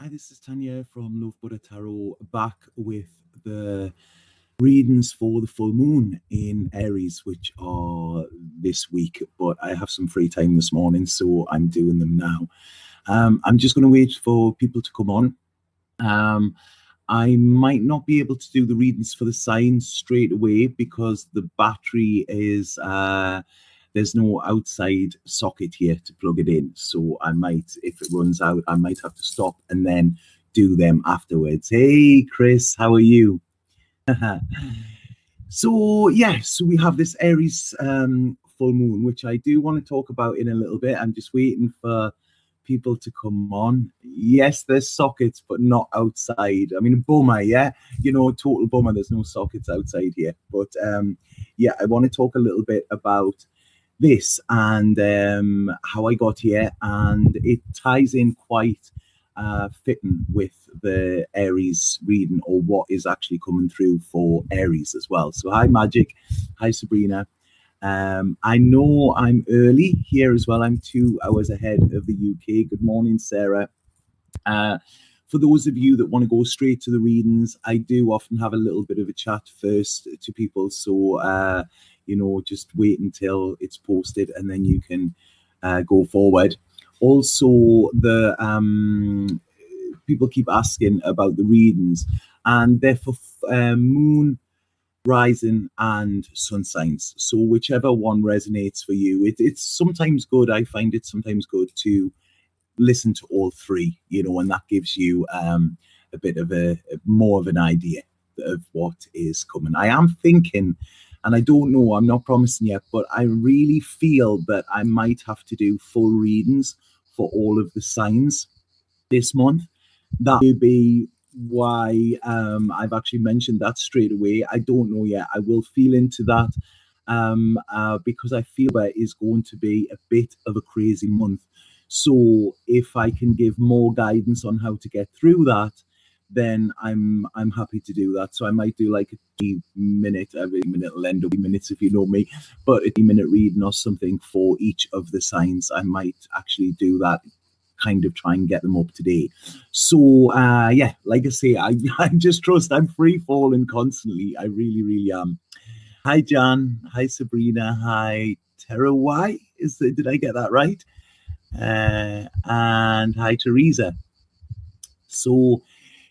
Hi, this is Tanya from Love Buddha Tarot, back with the readings for the full moon in Aries, which are this week. But I have some free time this morning, so I'm doing them now. I'm just going to wait for people to come on. I might not be able to do the readings for the signs straight away because the battery is there's no outside socket here to plug it in. So I might, if it runs out, I might have to stop and then do them afterwards. Hey, Chris, how are you? So, yes, we have this Aries full moon, which I do want to talk about in a little bit. I'm just waiting for people to come on. Yes, there's sockets, but not outside. I mean, bummer, yeah? You know, total bummer. There's no sockets outside here. But, yeah, I want to talk a little bit about this and how I got here, and it ties in quite fitting with the Aries reading, or what is actually coming through for Aries as well. So hi Magic, hi Sabrina. I know I'm early here as well. I'm 2 hours ahead of the UK. Good morning, Sarah. For those of you that want to go straight to the readings, I do often have a little bit of a chat first to people. So, you know, just wait until it's posted and then you can go forward. Also, the people keep asking about the readings, and they're for moon, rising and sun signs. So whichever one resonates for you. It's sometimes good. I find it sometimes good to listen to all three, you know, and that gives you a bit of a more of an idea of what is coming. I am thinking, and I don't know, I'm not promising yet, but I really feel that I might have to do full readings for all of the signs this month. That may be why I've actually mentioned that straight away. I don't know yet. I will feel into that because I feel that is going to be a bit of a crazy month. So if I can give more guidance on how to get through that, then I'm happy to do that. So I might do like a 3-minute, every minute will end up 3 minutes if you know me, but a 3-minute reading or something for each of the signs. I might actually do that, kind of try and get them up to date. So yeah, like I say, I just trust I'm free falling constantly. I really, really am. Hi Jan, hi Sabrina, hi Tara Y. Did I get that right? And hi Teresa. So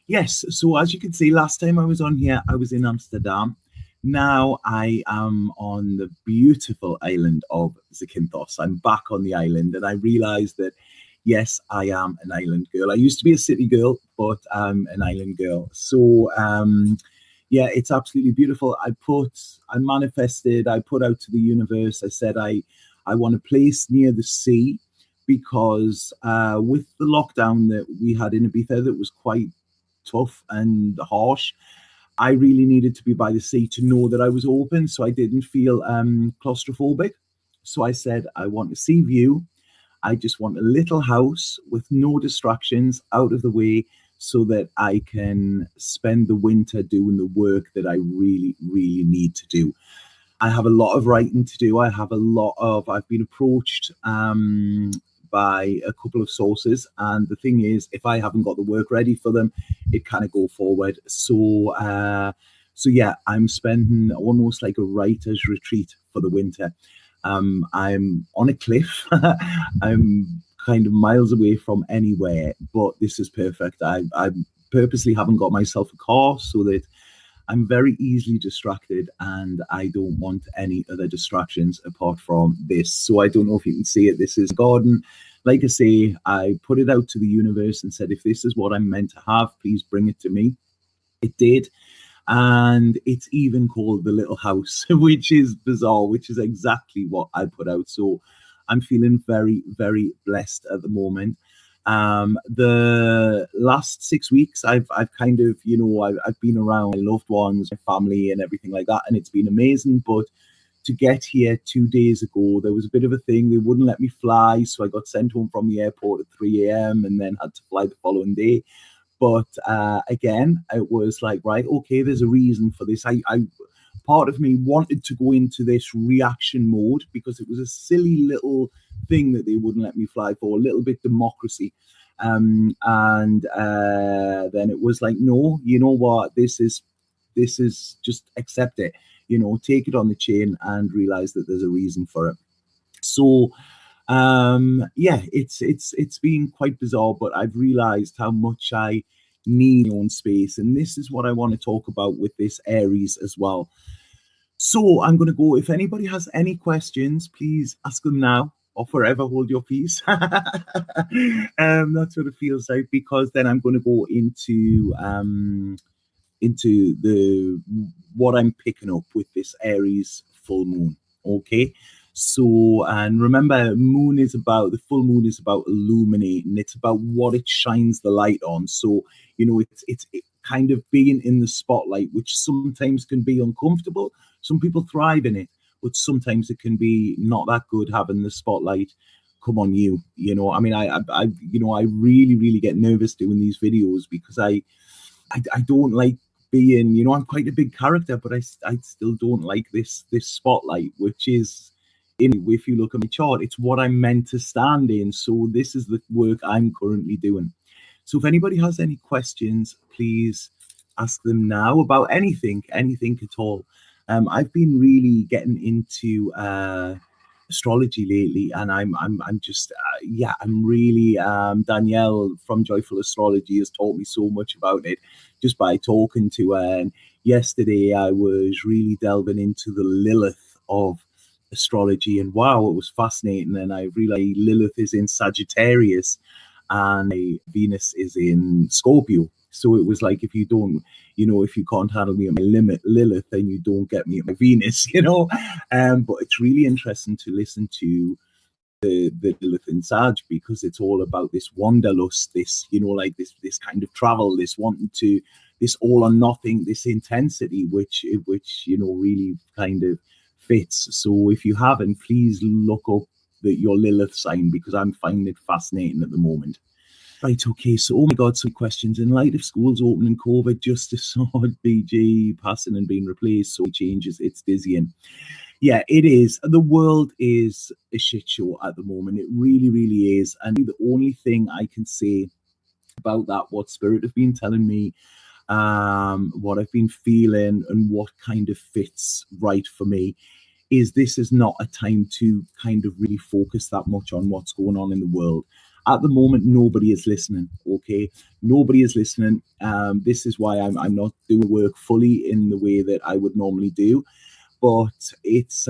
yes, so as you can see, last time I was on here, I was in Amsterdam. Now I am on the beautiful island of Zakynthos. I'm back on the island, and I realized that yes, I am an island girl. I used to be a city girl, but I'm an island girl. So yeah, it's absolutely beautiful. I manifested, I put out to the universe, I said I want a place near the sea, because with the lockdown that we had in Ibiza that was quite tough and harsh, I really needed to be by the sea to know that I was open, so I didn't feel claustrophobic. So I said, I want a sea view. I just want a little house with no distractions, out of the way, so that I can spend the winter doing the work that I really, really need to do. I have a lot of writing to do. I've been approached by a couple of sources, and the thing is, if I haven't got the work ready for them, it kind of go forward. So yeah, I'm spending almost like a writer's retreat for the winter. I'm on a cliff. I'm kind of miles away from anywhere, but this is perfect. I purposely haven't got myself a car so that I'm very easily distracted, and I don't want any other distractions apart from this. So I don't know if you can see it. This is a garden. Like I say, I put it out to the universe and said, if this is what I'm meant to have, please bring it to me. It did. And it's even called the little house, which is bizarre, which is exactly what I put out. So I'm feeling very, very blessed at the moment. The last 6 weeks, I've kind of, you know, I've been around my loved ones, my family and everything like that, and it's been amazing. But to get here 2 days ago, there was a bit of a thing. They wouldn't let me fly, so I got sent home from the airport at 3 a.m. and then had to fly the following day. But again, it was like, right, okay, there's a reason for this. I part of me wanted to go into this reaction mode because it was a silly little thing that they wouldn't let me fly for, a little bit democracy. And then it was like, no, you know what, this is just accept it, take it on the chin and realize that there's a reason for it. So yeah, it's been quite bizarre, but I've realized how much I need my own space, and this is what I want to talk about with this Aries as well. So I'm going to go, if anybody has any questions, please ask them now or forever hold your peace. That's what it feels like, because then I'm going to go into the what I'm picking up with this Aries full moon. Okay, so, and remember, the full moon is about illuminating. It's about what it shines the light on. So it's kind of being in the spotlight, which sometimes can be uncomfortable. Some people thrive in it, but sometimes it can be not that good having the spotlight come on you. I mean, I really get nervous doing these videos because I don't like being, I'm quite a big character, but I still don't like this spotlight, which is, if you look at my chart, it's what I'm meant to stand in. So this is the work I'm currently doing. So if anybody has any questions, please ask them now about anything at all. I've been really getting into astrology lately, and I'm just I'm really Danielle from Joyful Astrology has taught me so much about it just by talking to her. And yesterday I was really delving into the Lilith of astrology, and wow, it was fascinating. And I realized Lilith is in Sagittarius and Venus is in Scorpio. So it was like, if you don't, if you can't handle me at my limit, Lilith, then you don't get me at my Venus, but it's really interesting to listen to the Lilith in Sag, because it's all about this wanderlust, this, like this kind of travel, this wanting to, this all or nothing, this intensity, which really kind of fits. So if you haven't, please look up your Lilith sign, because I'm finding it fascinating at the moment. Right, okay, so oh my God, some questions. In light of schools opening, COVID, Justice Sword, BG passing and being replaced, so changes, it's dizzying. Yeah, it is. The world is a shit show at the moment. It really, really is. And the only thing I can say about that, what Spirit have been telling me, what I've been feeling, and what kind of fits right for me, is this is not a time to kind of really focus that much on what's going on in the world. At the moment, nobody is listening, okay? Nobody is listening. This is why I'm not doing work fully in the way that I would normally do. But it's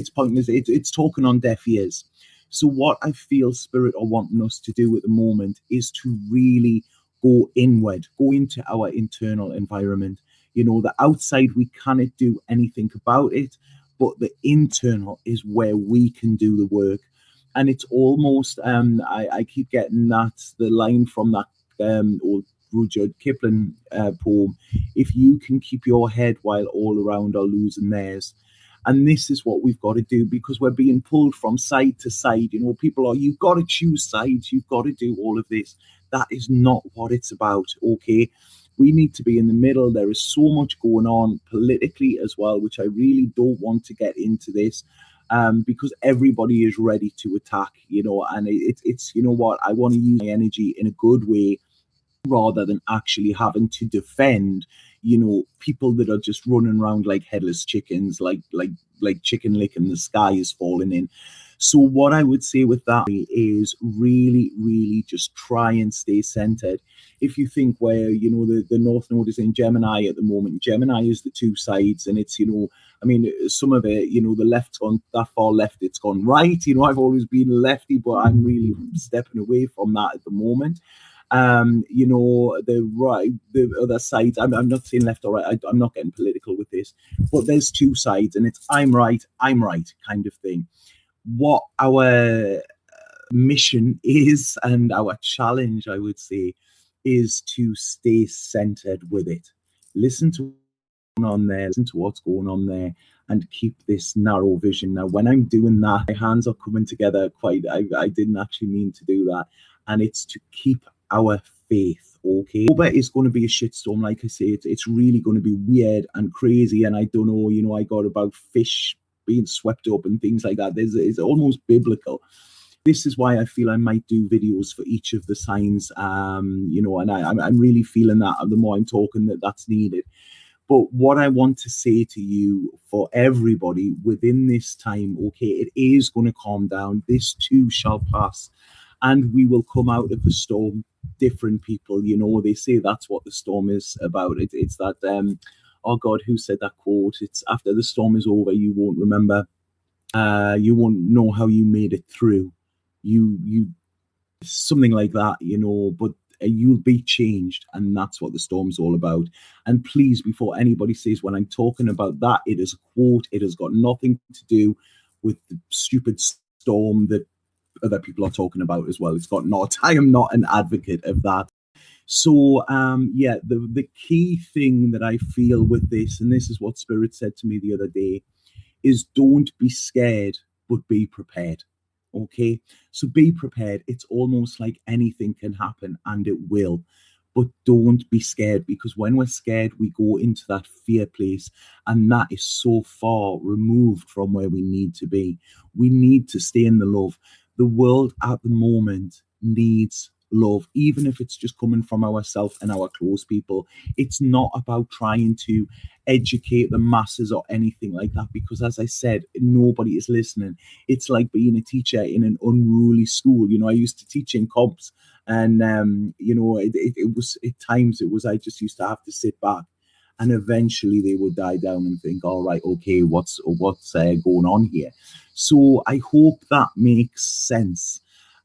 pointless. It's talking on deaf ears. So what I feel Spirit are wanting us to do at the moment is to really go inward, go into our internal environment. The outside, we cannot do anything about it, but the internal is where we can do the work. And it's almost, I keep getting the line from that old Rudyard Kipling poem, if you can keep your head while all around are losing theirs. And this is what we've got to do, because we're being pulled from side to side. People are, you've got to choose sides, you've got to do all of this. That is not what it's about, okay? We need to be in the middle. There is so much going on politically as well, which I really don't want to get into this. Because everybody is ready to attack, and it's what, I want to use my energy in a good way, rather than actually having to defend, people that are just running around like headless chickens, like chicken lick and the sky is falling in. So what I would say with that is really, really just try and stay centered. If you think where, the North Node is in Gemini at the moment, Gemini is the two sides, and it's, I mean, some of it, the left's gone that far left, it's gone right. I've always been a lefty, but I'm really stepping away from that at the moment. The other side, I'm not saying left or right, I'm not getting political with this, but there's two sides, and it's I'm right kind of thing. What our mission is, and our challenge, I would say, is to stay centered with it. Listen to what's going on there, and keep this narrow vision. Now, when I'm doing that, my hands are coming together quite, I didn't actually mean to do that, and it's to keep our faith, okay? October is going to be a shitstorm, like I say. It's really going to be weird and crazy, and I don't know, I got about fish being swept up and things like that. It's almost biblical. this is why I feel I might do videos for each of the signs, you know, and I'm really feeling that the more I'm talking that's needed. But what I want to say to you, for everybody within this time, okay, it is going to calm down. This too shall pass, and we will come out of the storm different people. You know, they say that's what the storm is about. It's that, oh God, who said that quote? It's after the storm is over, you won't remember. You won't know how you made it through. You something like that, you know, but you'll be changed, and that's what the storm's all about. And please, before anybody says when I'm talking about that, it is a quote. It has got nothing to do with the stupid storm that other people are talking about as well. It's got not. I am not an advocate of that. So yeah, the key thing that I feel with this, and this is what Spirit said to me the other day, is don't be scared, but be prepared. Okay, so be prepared. It's almost like anything can happen, and it will, but don't be scared, because when we're scared, we go into that fear place, and that is so far removed from where we need to be. We need to stay in the love. The world at the moment needs love, even if it's just coming from ourselves and our close people. It's not about trying to educate the masses or anything like that, because as I said, nobody is listening. It's like being a teacher in an unruly school. You know, I used to teach in comps, and you know, it was at times it was I just used to have to sit back, and eventually they would die down and think, all right, okay, what's going on here? So I hope that makes sense.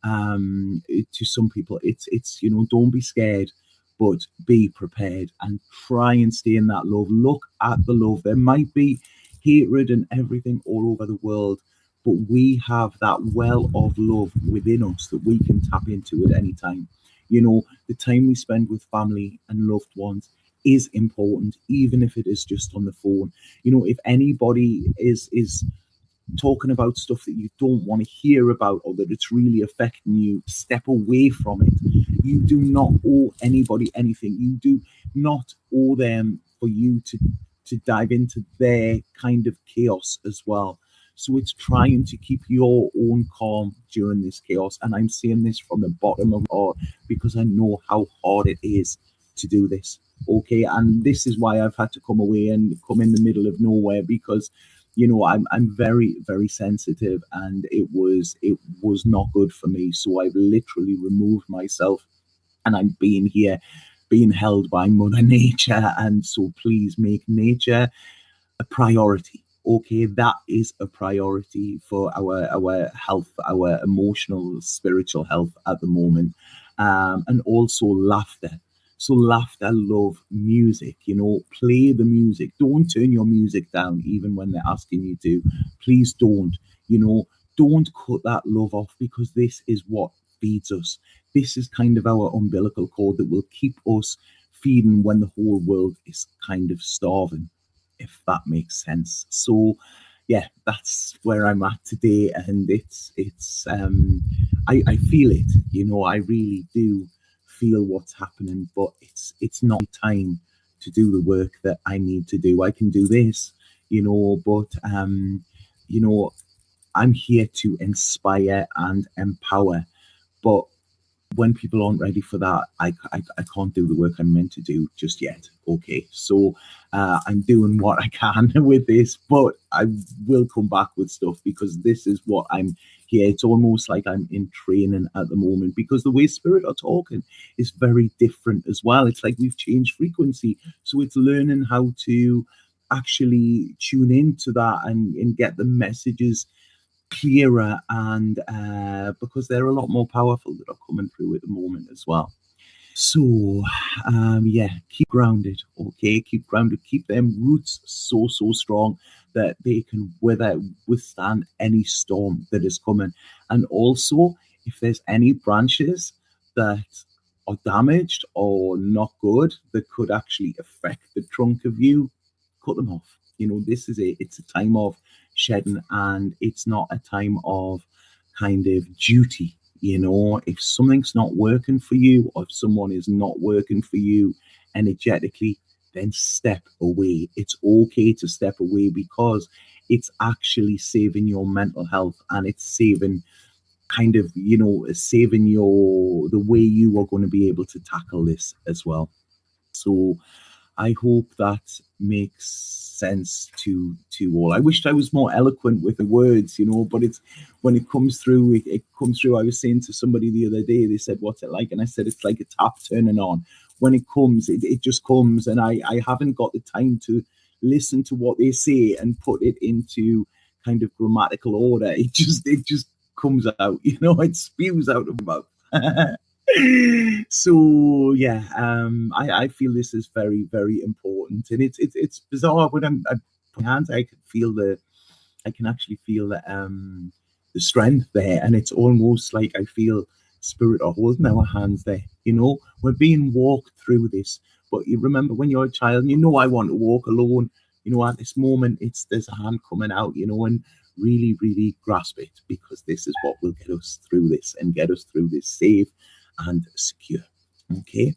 To some people, it's you know, don't be scared, but be prepared and try and stay in that love. Look at the love. There might be hatred and everything all over the world, but we have that well of love within us that we can tap into at any time. You know, the time we spend with family and loved ones is important, even if it is just on the phone. You know, if anybody is talking about stuff that you don't want to hear about, or that it's really affecting you, step away from it. You do not owe anybody anything. You do not owe them for you to dive into their kind of chaos as well. So it's trying to keep your own calm during this chaos. And I'm saying this from the bottom of my heart, because I know how hard it is to do this. Okay, and this is why I've had to come away and come in the middle of nowhere, because you know, I'm very, very sensitive, and it was not good for me. So I've literally removed myself, and I'm being here, being held by Mother Nature. And so please make nature a priority. Okay, that is a priority for our health, our emotional, spiritual health at the moment, and also laughter. So laughter, love, music, you know, play the music. Don't turn your music down, even when they're asking you to. Please don't, you know, don't cut that love off, because this is what feeds us. This is kind of our umbilical cord that will keep us feeding when the whole world is kind of starving, if that makes sense. So yeah, that's where I'm at today. And I feel it, you know, I really do feel what's happening, but it's not time to do the work that I need to do. I can do this, you know, but you know, I'm here to inspire and empower. But when people aren't ready for that, I can't do the work I'm meant to do just yet. Okay, so I'm doing what I can with this, but I will come back with stuff, because this is what I'm here. It's almost like I'm in training at the moment, because the way Spirit are talking is very different as well. It's like we've changed frequency, so it's learning how to actually tune into that and get the messages clearer, and because they're a lot more powerful that are coming through at the moment as well. So yeah, keep grounded. Okay, keep grounded, keep them roots so strong that they can withstand any storm that is coming. And also, if there's any branches that are damaged or not good, that could actually affect the trunk of you, cut them off. You know, this is it's a time of shedding, and it's not a time of kind of duty. You know, if something's not working for you, or if someone is not working for you energetically, then step away. It's okay to step away, because it's actually saving your mental health, and it's saving kind of, you know, saving the way you are going to be able to tackle this as well. So I hope that makes sense to all. I wished I was more eloquent with the words, you know, but it's when it comes through, it comes through. I was saying to somebody the other day, they said, "What's it like?" And I said, "It's like a tap turning on. When it comes, it just comes, and I haven't got the time to listen to what they say and put it into kind of grammatical order. It just comes out, you know, it spews out of my mouth." So yeah, I feel this is very, very important, and it's bizarre when I put my hands. I can actually feel the strength there, and it's almost like I feel spirit are holding our hands there. You know, we're being walked through this. But you remember when you're a child, and you know, I want to walk alone. You know, at this moment, there's a hand coming out. You know, and really, really grasp it, because this is what will get us through this and get us through this safe and secure. Okay,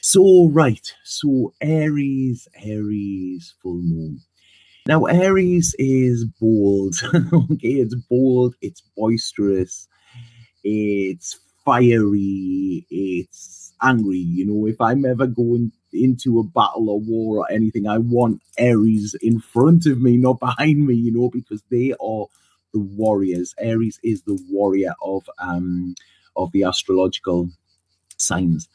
so right, so Aries full moon. Now Aries is bold. Okay, it's bold, it's boisterous, it's fiery, it's angry. You know, if I'm ever going into a battle or war or anything, I want Aries in front of me, not behind me, you know, because they are the warriors. Aries is the warrior of the astrological signs.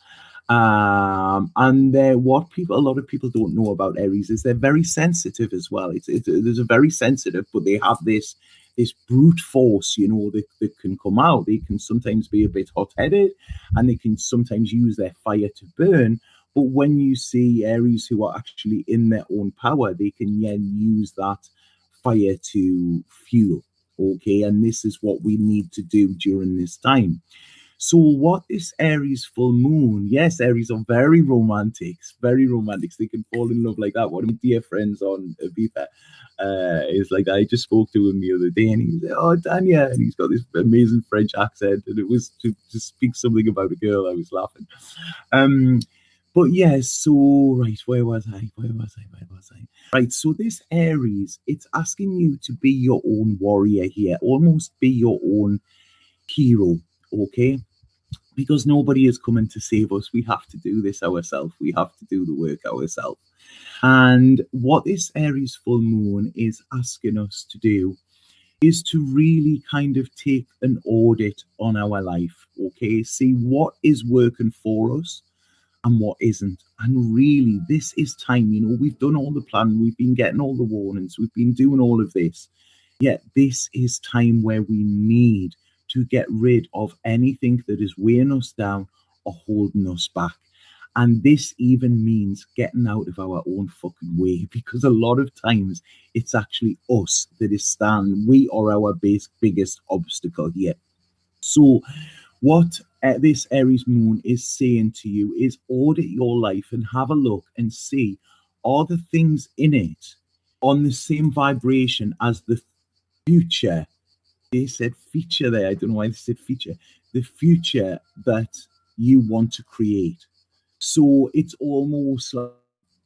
And what a lot of people don't know about Aries is they're very sensitive as well. There's a very sensitive, but they have this brute force, you know, that can come out. They can sometimes be a bit hot-headed, and they can sometimes use their fire to burn. But when you see Aries who are actually in their own power, they can then use that fire to fuel. Okay, and this is what we need to do during this time. So what is Aries full moon? Yes, Aries are very romantic, very romantic. They can fall in love like that. One of my dear friends on Viva is like, I just spoke to him the other day, and he was like, "Oh, Dania," and he's got this amazing French accent, and it was to speak something about a girl. I was laughing. But yeah, so right, where was I? Right, so this Aries, it's asking you to be your own warrior here, almost be your own hero, okay? Because nobody is coming to save us. We have to do this ourselves. We have to do the work ourselves. And what this Aries full moon is asking us to do is to really kind of take an audit on our life, okay? See what is working for us and what isn't. And really, this is time. You know, we've done all the planning, we've been getting all the warnings, we've been doing all of this. Yet this is time where we need to get rid of anything that is weighing us down or holding us back. And this even means getting out of our own fucking way, because a lot of times it's actually us that is standing. We are our biggest obstacle here. So what this Aries moon is saying to you is audit your life and have a look and see, are the things in it on the same vibration as the future? They said feature there. I don't know why they said feature. The future that you want to create. So it's almost like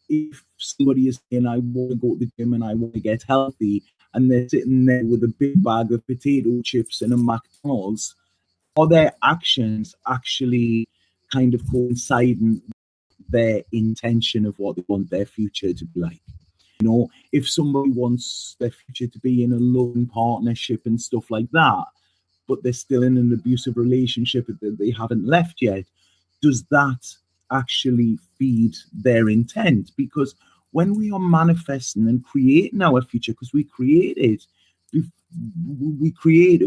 if somebody is saying, I want to go to the gym and I want to get healthy, and they're sitting there with a big bag of potato chips and a McDonald's, are their actions actually kind of coinciding with their intention of what they want their future to be like? You know, if somebody wants their future to be in a loving partnership and stuff like that, but they're still in an abusive relationship that they haven't left yet, does that actually feed their intent? Because when we are manifesting and creating our future, because we create it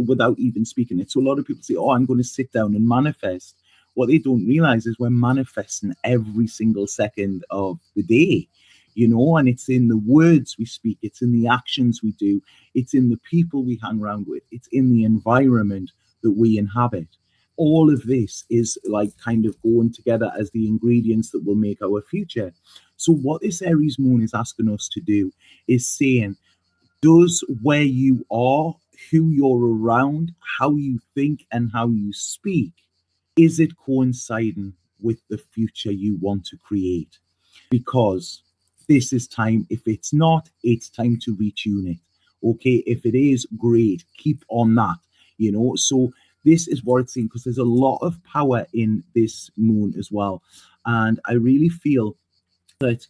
without even speaking it. So a lot of people say, oh, I'm going to sit down and manifest. What they don't realize is we're manifesting every single second of the day, you know, and it's in the words we speak, it's in the actions we do, it's in the people we hang around with, it's in the environment that we inhabit. All of this is like kind of going together as the ingredients that will make our future. So what this Aries moon is asking us to do is saying, does where you are, who you're around, how you think and how you speak, is it coinciding with the future you want to create? Because this is time. If it's not, it's time to retune it. Okay, if it is, great, keep on that, you know. So This is what it's saying, because there's a lot of power in this moon as well. And I really feel that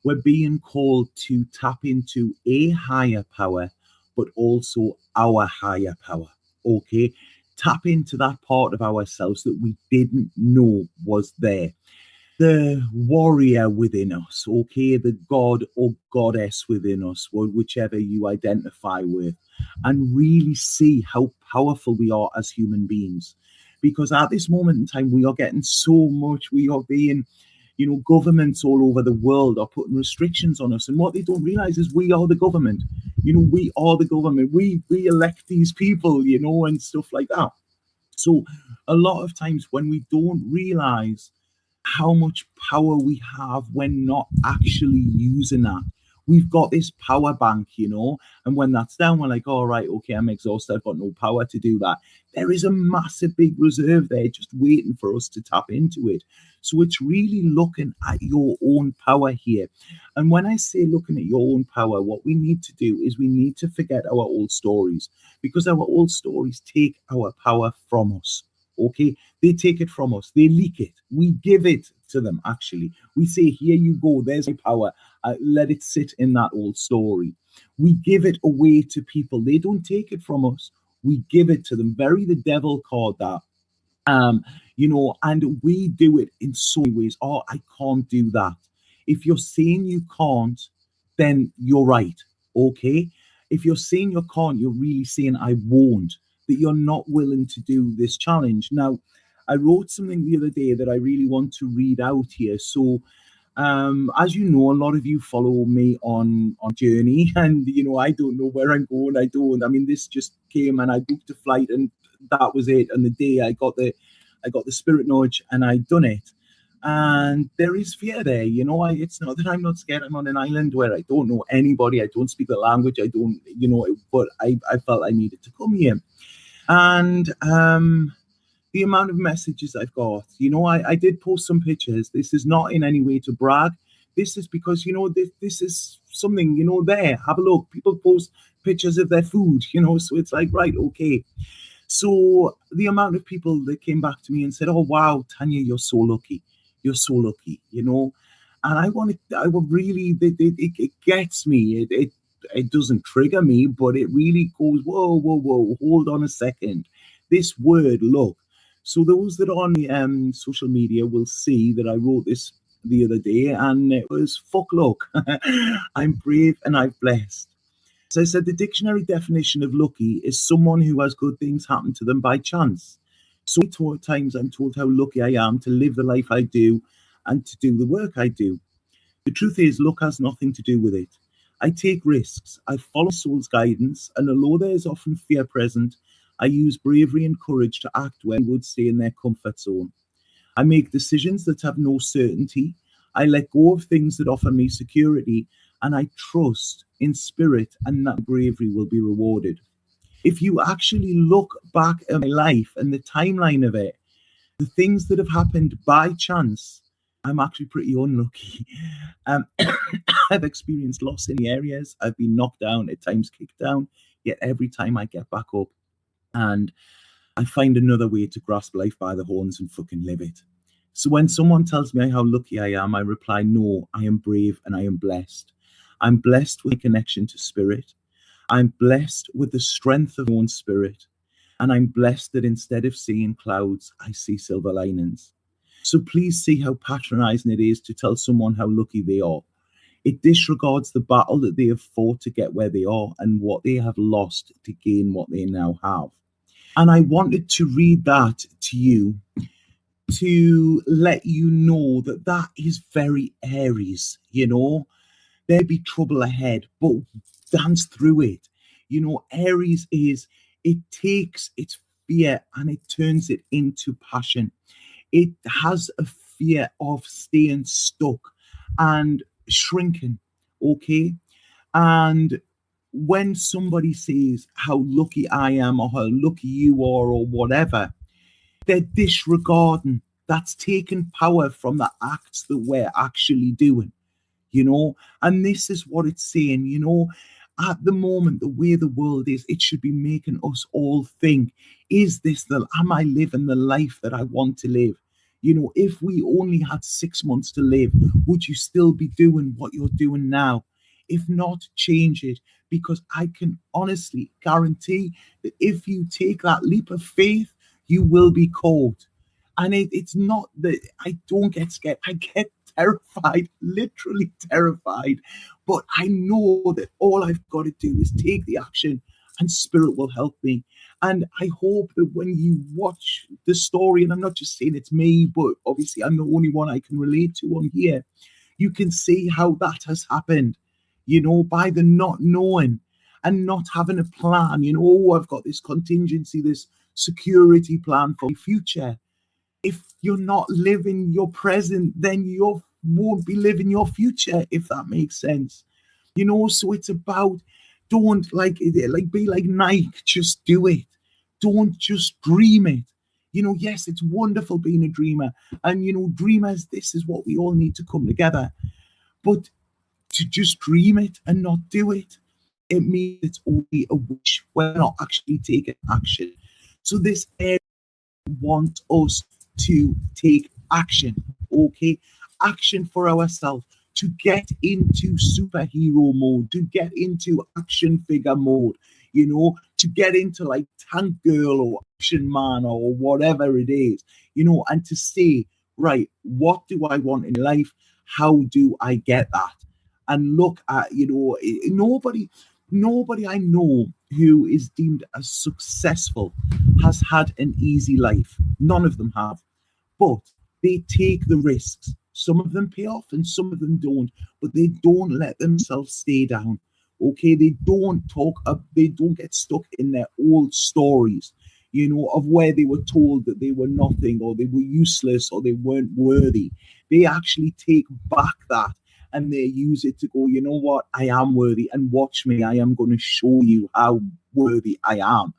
we're being called to tap into a higher power, but also our higher power. Okay, tap into that part of ourselves that we didn't know was there. The warrior within us, okay, the god or goddess within us, whichever you identify with, and really see how powerful we are as human beings. Because at this moment in time, we are getting so much, we are being, governments all over the world are putting restrictions on us. And what they don't realize is we are the government. We are the government. We elect these people, and stuff like that. So a lot of times when we don't realize how much power we have when not actually using that. We've got this power bank, and when that's down, we're like, all right, okay, I'm exhausted. I've got no power to do that. There is a massive big reserve there just waiting for us to tap into it. So it's really looking at your own power here. And when I say looking at your own power, what we need to do is we need to forget our old stories, because our old stories take our power from us. Okay, they take it from us, they leak it, we give it to them. Actually, we say, here you go, there's my power, let it sit in that old story. We give it away to people, they don't take it from us, we give it to them. Very the devil card, that. And we do it in so many ways. Oh, I can't do that. If you're saying you can't, then you're right. Okay, if you're saying you can't, you're really saying I won't, that you're not willing to do this challenge. Now, I wrote something the other day that I really want to read out here. So, as you know, a lot of you follow me on Journey, and I don't know where I'm going. I mean, this just came and I booked a flight, and that was it. And the day I got the spirit nudge, and I done it. And there is fear there, it's not that I'm not scared. I'm on an island where I don't know anybody. I don't speak the language. I don't, but I felt I needed to come here. And the amount of messages I've got, I did post some pictures. This is not in any way to brag. This is because, this is something, there. Have a look. People post pictures of their food, so it's like, right, okay. So the amount of people that came back to me and said, oh, wow, Tanya, you're so lucky. You're so lucky, And I would really, it gets me. It doesn't trigger me, but it really goes, whoa, hold on a second. This word, look. So those that are on the social media will see that I wrote this the other day, and it was, fuck luck. I'm brave and I'm blessed. So I said the dictionary definition of lucky is someone who has good things happen to them by chance. So many times I'm told how lucky I am to live the life I do and to do the work I do. The truth is, luck has nothing to do with it. I take risks, I follow soul's guidance, and although there is often fear present, I use bravery and courage to act where they would stay in their comfort zone. I make decisions that have no certainty. I let go of things that offer me security, and I trust in spirit, and that bravery will be rewarded. If you actually look back at my life and the timeline of it, the things that have happened by chance, I'm actually pretty unlucky. I've experienced loss in the areas. I've been knocked down, at times kicked down, yet every time I get back up and I find another way to grasp life by the horns and fucking live it. So when someone tells me how lucky I am, I reply, no, I am brave and I am blessed. I'm blessed with a connection to spirit. I'm blessed with the strength of my own spirit. And I'm blessed that instead of seeing clouds, I see silver linings. So please see how patronizing it is to tell someone how lucky they are. It disregards the battle that they have fought to get where they are and what they have lost to gain what they now have. And I wanted to read that to you to let you know that that is very Aries, There'll be trouble ahead, but dance through it. Aries is, it takes its fear and it turns it into passion. It has a fear of staying stuck and shrinking, okay? And when somebody says how lucky I am or how lucky you are or whatever, they're disregarding. That's taking power from the acts that we're actually doing, And this is what it's saying, at the moment, the way the world is, it should be making us all think, am I living the life that I want to live? If we only had 6 months to live, would you still be doing what you're doing now? If not, change it, because I can honestly guarantee that if you take that leap of faith, you will be called. And it's not that I don't get scared. I get terrified, literally terrified. But I know that all I've got to do is take the action, and spirit will help me. And I hope that when you watch the story, and I'm not just saying it's me, but obviously I'm the only one I can relate to on here, you can see how that has happened, by the not knowing and not having a plan. I've got this contingency, this security plan for the future. If you're not living your present, then you won't be living your future, if that makes sense. So it's about, don't be like Nike, just do it. Don't just dream it. Yes, it's wonderful being a dreamer. And, dreamers, this is what we all need to come together. But to just dream it and not do it, it means it's only a wish. We're not actually taking action. So this area wants us to take action, okay? Action for ourselves, to get into superhero mode, to get into action figure mode, to get into like Tank Girl or Action Man or whatever it is, and to say, right, what do I want in life? How do I get that? And look at, nobody I know who is deemed as successful has had an easy life. None of them have. But they take the risks. Some of them pay off and some of them don't, but they don't let themselves stay down. Okay, they don't get stuck in their old stories, of where they were told that they were nothing or they were useless or they weren't worthy. They actually take back that and they use it to go, you know what, I am worthy, and watch me, I am going to show you how worthy I am.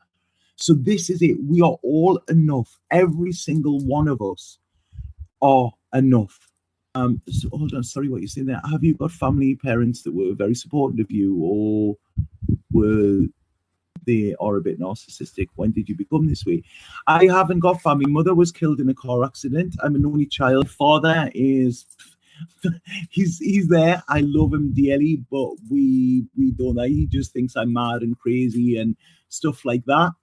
So this is it. We are all enough. Every single one of us are enough. So hold on, sorry, what you're saying there. Have you got family, parents that were very supportive of you, or were they are a bit narcissistic? When did you become this way? I haven't got family. Mother was killed in a car accident. I'm an only child. Father is he's there. I love him dearly, but we don't. He just thinks I'm mad and crazy and stuff like that.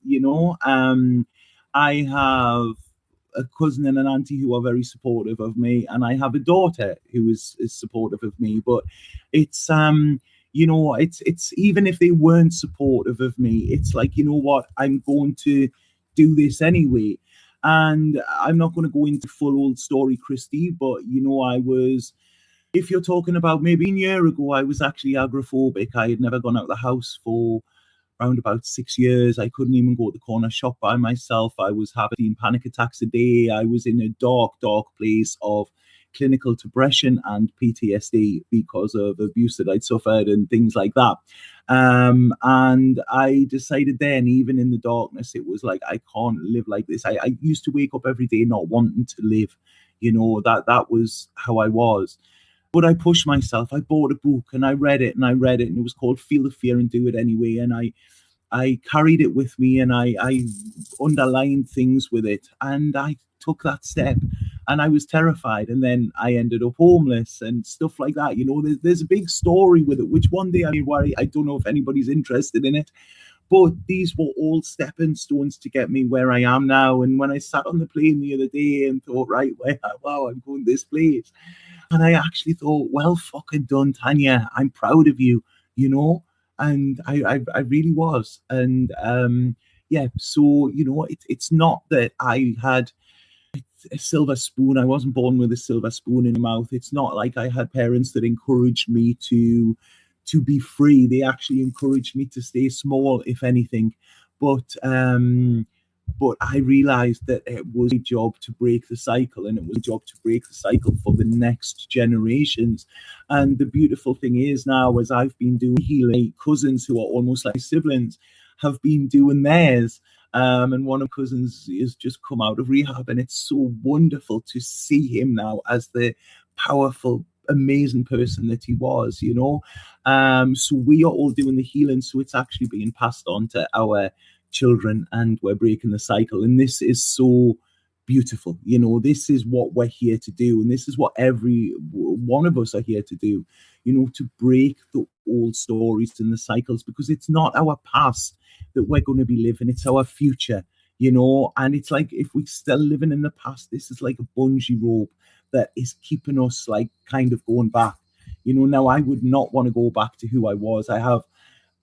I have a cousin and an auntie who are very supportive of me, and I have a daughter who is supportive of me. But it's it's even if they weren't supportive of me, it's like, what, I'm going to do this anyway. And I'm not going to go into full old story, Christy, but I was, if you're talking about maybe a year ago, I was actually agoraphobic. I had never gone out of the house for around about 6 years. I couldn't even go to the corner shop by myself. I was having panic attacks a day. I was in a dark place of clinical depression and PTSD because of abuse that I'd suffered and things like that. And I decided then, even in the darkness, it was like, I can't live like this. I used to wake up every day not wanting to live. That was how I was. But I pushed myself. I bought a book and I read it, and it was called Feel the Fear and Do It Anyway. And I carried it with me, and I underlined things with it, and I took that step, and I was terrified. And then I ended up homeless and stuff like that. There's a big story with it, which one day I don't know if anybody's interested in it. But these were all stepping stones to get me where I am now. And when I sat on the plane the other day and thought, right, wow, I'm going this place. And I actually thought, well, fucking done, Tanya. I'm proud of you, and I really was. And so, it's not that I had a silver spoon. I wasn't born with a silver spoon in my mouth. It's not like I had parents that encouraged me to be free. They actually encouraged me to stay small, if anything. But I realized that it was a job to break the cycle, and it was a job to break the cycle for the next generations. And the beautiful thing is now, as I've been doing healing, cousins who are almost like siblings have been doing theirs. And one of the cousins has just come out of rehab, and it's so wonderful to see him now as the powerful amazing person that he was, you know. So we are all doing the healing, so it's actually being passed on to our children, and we're breaking the cycle. And this is so beautiful, you know. This is what we're here to do, and this is what every one of us are here to do, you know, to break the old stories and the cycles, because it's not our past that we're going to be living, it's our future, you know. And it's like, if we're still living in the past, this is like a bungee rope that is keeping us like kind of going back, you know. Now I would not want to go back to who I was. I have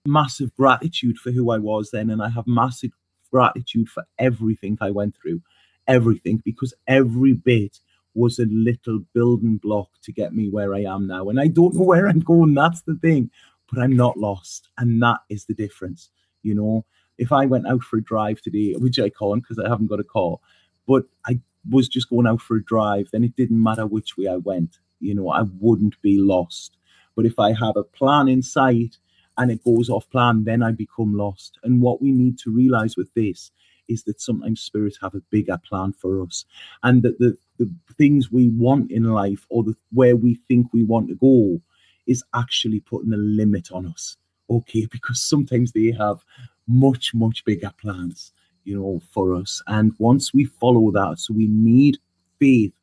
massive gratitude for who I was then, and I have massive gratitude for everything I went through, everything, because every bit was a little building block to get me where I am now. And I don't know where I'm going, that's the thing, but I'm not lost, and that is the difference, you know. If I went out for a drive today, which I can't because I haven't got a car, but I was just going out for a drive, then it didn't matter which way I went, you know, I wouldn't be lost. But if I have a plan in sight and it goes off plan, then I become lost. And what we need to realize with this is that sometimes spirits have a bigger plan for us, and that the things we want in life, or where we think we want to go, is actually putting a limit on us, okay? Because sometimes they have much, much bigger plans, you know, for us. And once we follow that, so we need faith,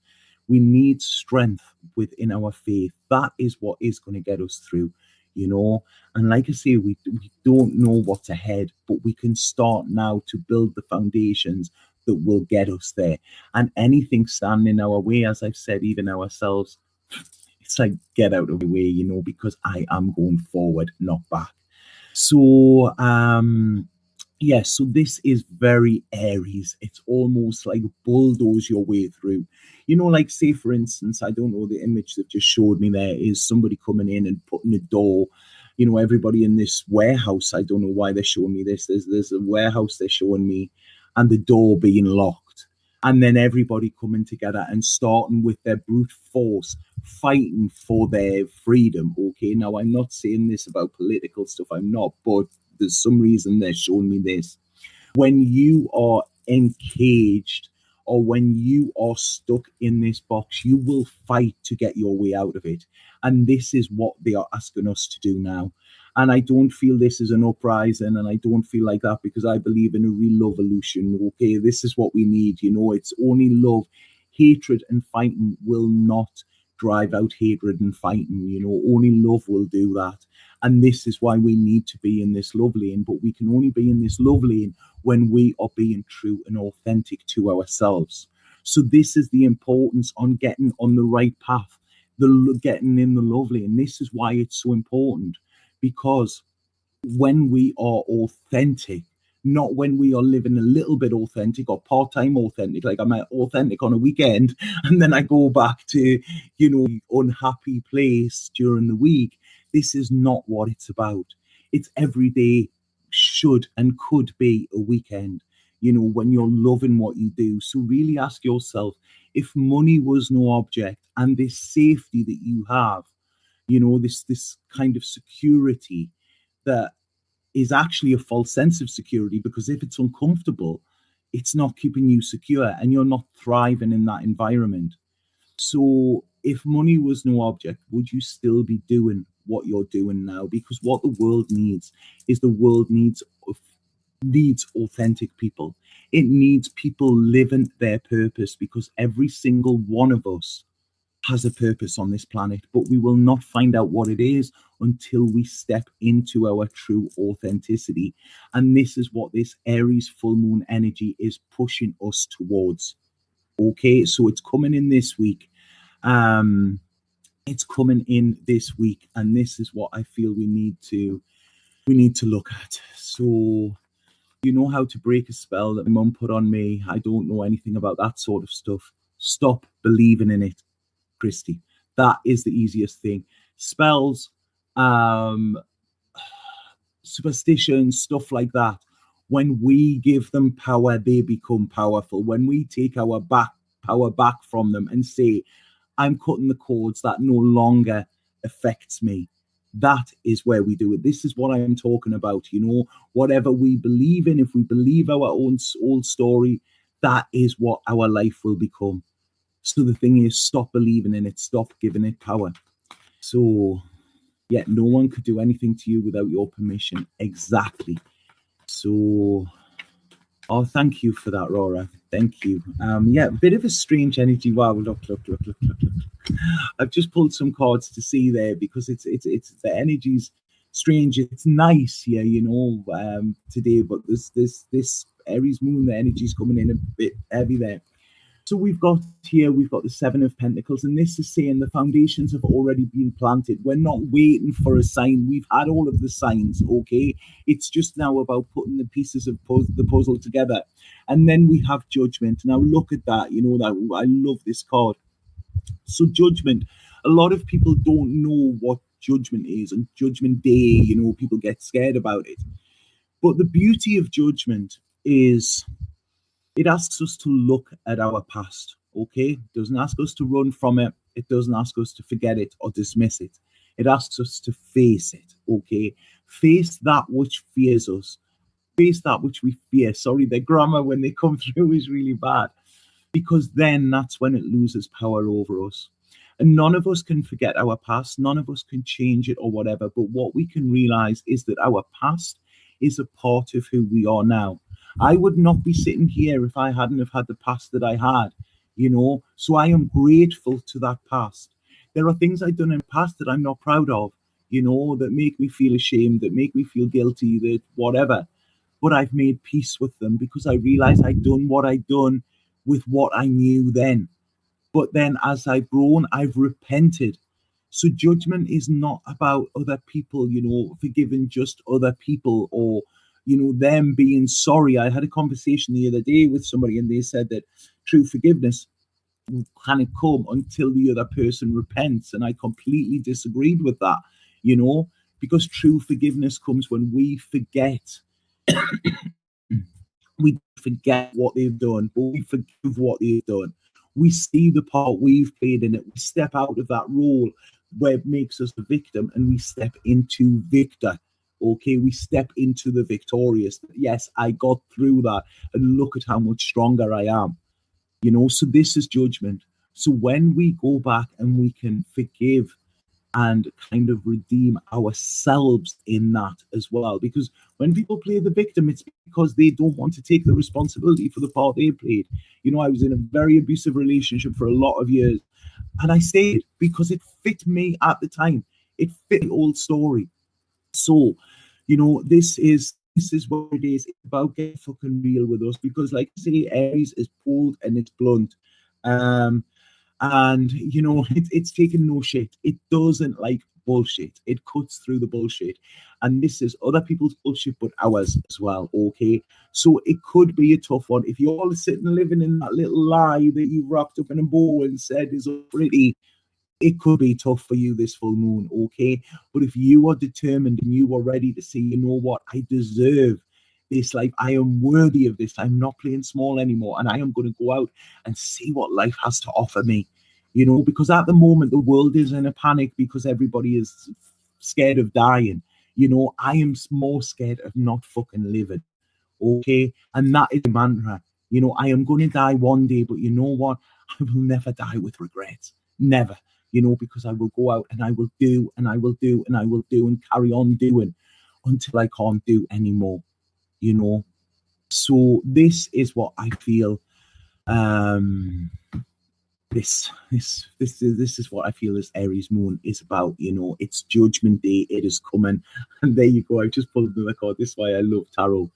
we need strength within our faith. That is what is going to get us through, you know. And like I say, we don't know what's ahead, but we can start now to build the foundations that will get us there. And anything standing in our way, as I've said, even ourselves, it's like, get out of the way, you know, because I am going forward, not back. So yeah, so this is very Aries. It's almost like bulldoze your way through, you know. Like, say for instance, I don't know, the image that just showed me there is somebody coming in and putting a door, you know, everybody in this warehouse. I don't know why they're showing me this. There's a warehouse they're showing me, and the door being locked, and then everybody coming together and starting with their brute force, fighting for their freedom. Okay, now I'm not saying this about political stuff, I'm not, but there's some reason they're showing me this. When you are encaged, or when you are stuck in this box, you will fight to get your way out of it. And this is what they are asking us to do now. And I don't feel this is an uprising, and I don't feel like that, because I believe in a real evolution. Okay, this is what we need, you know. It's only love. Hatred and fighting will not drive out hatred and fighting, you know. Only love will do that. And this is why we need to be in this love lane. But we can only be in this love lane when we are being true and authentic to ourselves. So this is the importance on getting on the right path, getting in the love lane. This is why it's so important, because when we are authentic, not when we are living a little bit authentic or part-time authentic, like I'm authentic on a weekend and then I go back to, you know, unhappy place during the week. This is not what it's about. It's every day should and could be a weekend, you know, when you're loving what you do. So really ask yourself, if money was no object, and this safety that you have, you know, this kind of security that is actually a false sense of security, because if it's uncomfortable, it's not keeping you secure and you're not thriving in that environment. So if money was no object, would you still be doing what you're doing now? Because what the world needs is, the world needs authentic people. It needs people living their purpose, because every single one of us has a purpose on this planet, but we will not find out what it is until we step into our true authenticity. And this is what this Aries full moon energy is pushing us towards. Okay, so it's coming in this week. It's coming in this week, and this is what I feel we need to look at. So, you know how to break a spell that my mum put on me. I don't know anything about that sort of stuff. Stop believing in it, Christy. That is the easiest thing. Spells, superstitions, stuff like that. When we give them power, they become powerful. When we take our power back from them and say, I'm cutting the cords, that no longer affects me. That is where we do it. This is what I'm talking about. You know, whatever we believe in, if we believe our own old story, that is what our life will become. So the thing is, stop believing in it, stop giving it power. So yeah, no one could do anything to you without your permission. Exactly. So, oh, thank you for that, Rora. Thank you. Yeah, bit of a strange energy. Wow, look. I've just pulled some cards to see there because it's the energy's strange. It's nice here, today, but this Aries moon, the energy's coming in a bit heavy there. So we've got the Seven of Pentacles, and this is saying the foundations have already been planted. We're not waiting for a sign. We've had all of the signs, okay? It's just now about putting the pieces of the puzzle together. And then we have Judgment. Now look at that, that I love this card. So Judgment, a lot of people don't know what Judgment is, and Judgment Day, people get scared about it. But the beauty of Judgment is it asks us to look at our past, okay? It doesn't ask us to run from it. It doesn't ask us to forget it or dismiss it. It asks us to face it, okay? Face that which fears us. Face that which we fear. Sorry, the grammar when they come through is really bad, because then that's when it loses power over us. And none of us can forget our past. None of us can change it or whatever. But what we can realize is that our past is a part of who we are now. I would not be sitting here if I hadn't have had the past that I had, So I am grateful to that past. There are things I've done in the past that I'm not proud of, that make me feel ashamed, that make me feel guilty, that whatever. But I've made peace with them because I realized I'd done what I'd done with what I knew then. But then as I've grown, I've repented. So Judgment is not about other people, forgiving just other people or them being sorry. I had a conversation the other day with somebody and they said that true forgiveness can't come until the other person repents. And I completely disagreed with that, because true forgiveness comes when we forget. We forget what they've done, but we forgive what they've done. We see the part we've played in it. We step out of that role where it makes us the victim and we step into victor. Okay, we step into the victorious. Yes, I got through that, and look at how much stronger I am. So this is Judgment. So when we go back and we can forgive and kind of redeem ourselves in that as well, because when people play the victim, it's because they don't want to take the responsibility for the part they played. I was in a very abusive relationship for a lot of years, and I stayed because it fit me at the time. It fit the old story. So, this is what it is. It's about getting fucking real with us, because like I say, Aries is bold and it's blunt. And it's taking no shit. It doesn't like bullshit. It cuts through the bullshit. And this is other people's bullshit, but ours as well, okay? So it could be a tough one. If you're all sitting living in that little lie that you wrapped up in a bow and said is pretty, it could be tough for you this full moon, okay? But if you are determined and you are ready to say, you know what, I deserve this life, I am worthy of this, I'm not playing small anymore, and I am going to go out and see what life has to offer me, because at the moment the world is in a panic because everybody is scared of dying. I am more scared of not fucking living, okay? And that is the mantra. I am going to die one day, but you know what, I will never die with regrets. Never. Because I will go out and I will do and I will do and I will do and carry on doing until I can't do anymore. So this is what I feel. This is what I feel this Aries moon is about. It's Judgment Day. It is coming, and there you go. I just pulled another card. This is why I love tarot.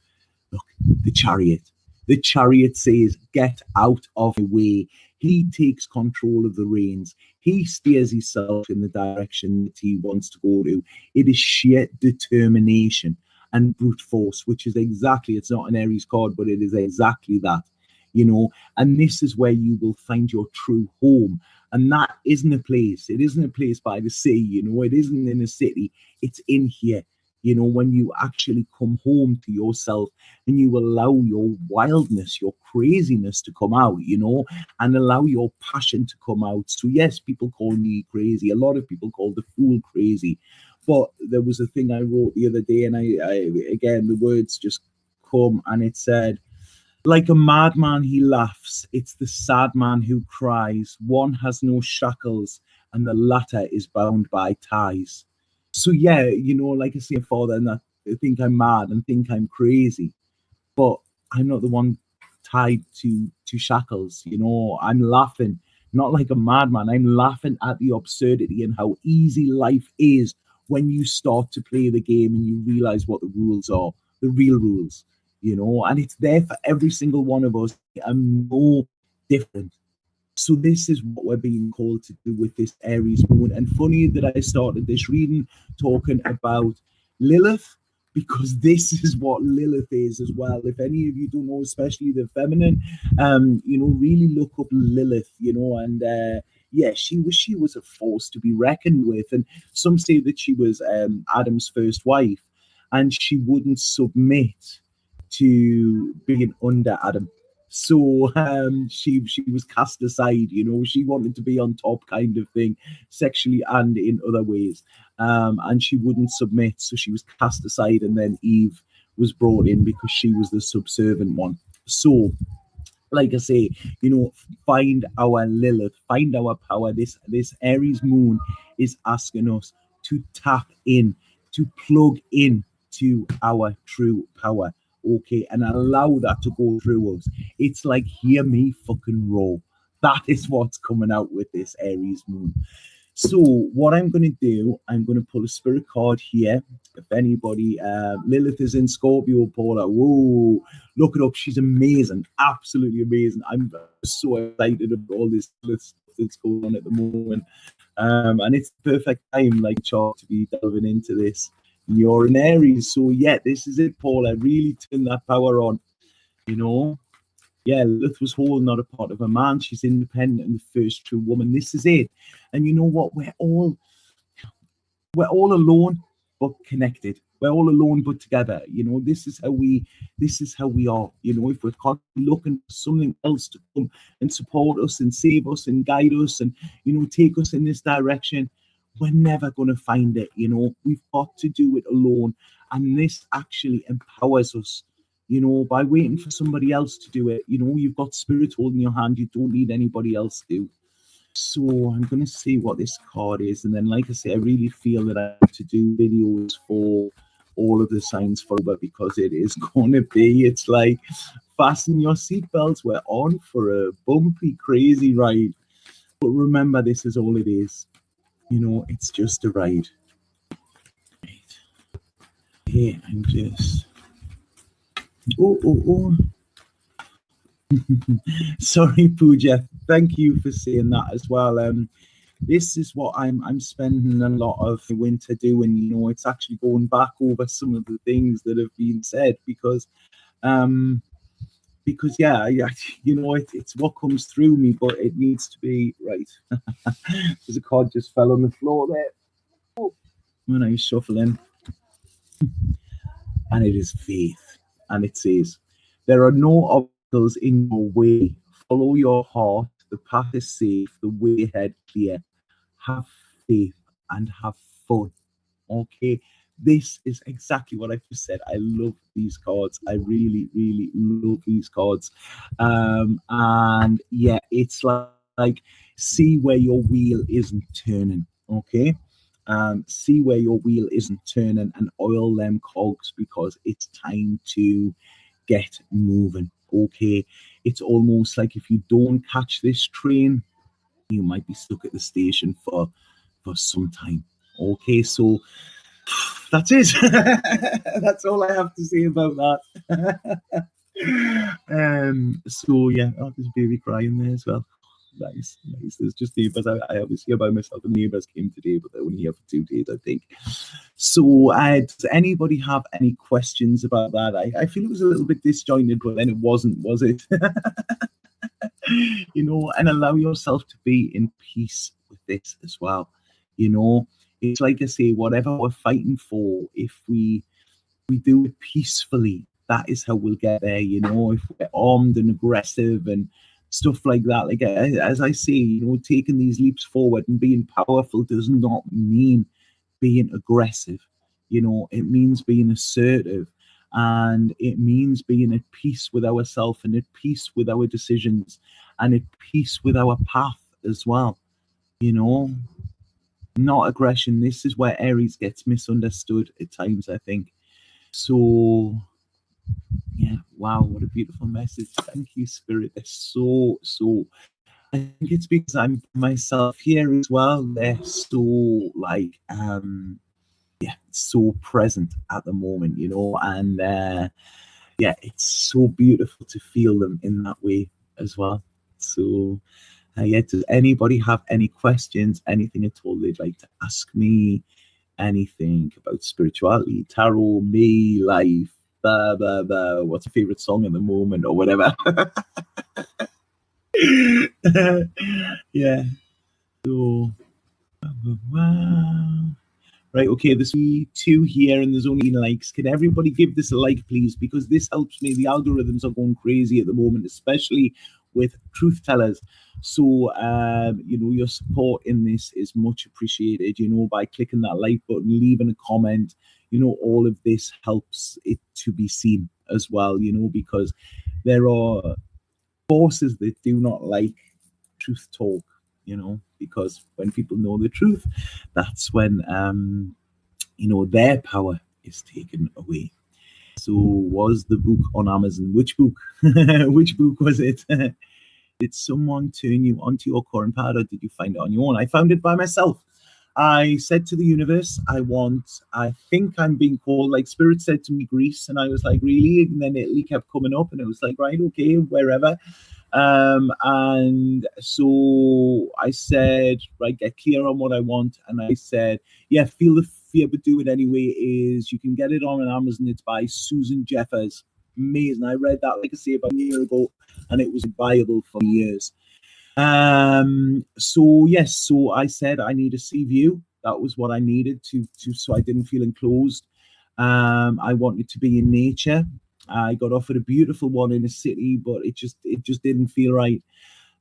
Look, the Chariot. The Chariot says, "Get out of the way." He takes control of the reins. He steers himself in the direction that he wants to go to. It is sheer determination and brute force, which is exactly, it's not an Aries card, but it is exactly that, and this is where you will find your true home. And that isn't a place. It isn't a place by the sea, it isn't in a city. It's in here. When you actually come home to yourself and you allow your wildness, your craziness to come out, and allow your passion to come out. So yes, people call me crazy. A lot of people call the fool crazy. But there was a thing I wrote the other day, and I again, the words just come, and it said, "Like a madman he laughs, it's the sad man who cries. One has no shackles and the latter is bound by ties. So yeah, like I say, father, and that I think I'm mad and think I'm crazy, but I'm not the one tied to shackles. I'm laughing, not like a madman. I'm laughing at the absurdity and how easy life is when you start to play the game and you realize what the rules are, the real rules. And it's there for every single one of us. I'm no different. So this is what we're being called to do with this Aries moon. And funny that I started this reading talking about Lilith, because this is what Lilith is as well. If any of you don't know, especially the feminine, really look up Lilith, and yeah, she was a force to be reckoned with. And some say that she was Adam's first wife, and she wouldn't submit to being under Adam. So she was cast aside. She wanted to be on top, kind of thing, sexually and in other ways, and she wouldn't submit. So she was cast aside, and then Eve was brought in because she was the subservient one. So, like I say, find our Lilith, find our power. This Aries moon is asking us to tap in, to plug in to our true power. Okay, and allow that to go through us. It's like, hear me fucking roar. That is what's coming out with this Aries moon. So what I'm going to do, I'm going to pull a spirit card here. If anybody, Lilith is in Scorpio, Paula. Whoa, look it up. She's amazing, absolutely amazing. I'm so excited about all this stuff that's going on at the moment. And it's the perfect time, like Charles, to be delving into this. You're an Aries, so yeah, this is it, Paula. Really turn that power on. Yeah, Lilith was whole, not a part of a man. She's independent and the first true woman. This is it. And you know what? We're all alone but connected. We're all alone but together. This is how we are. If we're constantly looking for something else to come and support us and save us and guide us and take us in this direction, we're never going to find it. We've got to do it alone, and this actually empowers us. By waiting for somebody else to do it, you've got spirit holding your hand. You don't need anybody else to. So I'm going to see what this card is, and then, like I say, I really feel that I have to do videos for all of the signs forever, because it is going to be, it's like, fasten your seatbelts. We're on for a bumpy, crazy ride. But remember, this is all it is. It's just a ride. Right. Here, I'm just... Oh. Sorry, Pooja. Thank you for saying that as well. This is what I'm spending a lot of the winter doing. It's actually going back over some of the things that have been said, because yeah, it's what comes through me, but it needs to be right. There's a card just fell on the floor there when I was shuffling, and it is faith, and it says, there are no obstacles in your way. Follow your heart. The path is safe. The way ahead clear. Have faith and have fun. Okay, this is exactly what I just said. I love these cards. I really, really love these cards. And yeah, it's like see where your wheel isn't turning. Okay. See where your wheel isn't turning and oil them cogs, because it's time to get moving. Okay, it's almost like if you don't catch this train, you might be stuck at the station for some time. Okay, so that's it. That's all I have to say about that. So yeah, there's a baby crying there as well. Nice. There's just neighbours. I obviously by myself, and neighbours came today, but they're only here for 2 days, I think. So does anybody have any questions about that? I feel it was a little bit disjointed, but then it wasn't, was it? And allow yourself to be in peace with this as well. It's like I say, whatever we're fighting for, if we do it peacefully, that is how we'll get there. If we're armed and aggressive and stuff like that, like as I say, taking these leaps forward and being powerful does not mean being aggressive. It means being assertive, and it means being at peace with ourselves and at peace with our decisions and at peace with our path as well. not aggression. This is where Aries gets misunderstood at times, I think. So yeah, wow, what a beautiful message. Thank you, Spirit. They're so I think it's because I'm myself here as well. They're so like yeah, so present at the moment, you know, and yeah, it's so beautiful to feel them in that way as well. So yeah, does anybody have any questions, anything at all they'd like to ask me? Anything about spirituality, tarot, me, life, blah blah blah. What's your favorite song at the moment, or whatever? Yeah. So, wow. Right, okay, there's two here and there's only likes. Can everybody give this a like, please? Because this helps me. The algorithms are going crazy at the moment, especially with truth tellers. So, you know, your support in this is much appreciated, you know, by clicking that like button, leaving a comment. You know, all of this helps it to be seen as well, you know, because there are forces that do not like truth talk, you know, because when people know the truth, that's when you know, their power is taken away. So was the book on Amazon? Which book? Which book was it? Did someone turn you onto your current path, or did you find it on your own? I found it by myself. I said to the universe, I think I'm being called, like Spirit said to me, Greece. And I was like, really? And then Italy kept coming up, and it was like, right, okay, wherever. And so I said, right, get clear on what I want. And I said, yeah, feel the fear, but do it anyway. Is you can get it on Amazon. It's by Susan Jeffers. Amazing. I read that, like I say, about a year ago, and it was viable for years. So yes, so I said I need a sea view. That was what I needed to so I didn't feel enclosed. I wanted to be in nature. I got offered a beautiful one in a city, but it just didn't feel right.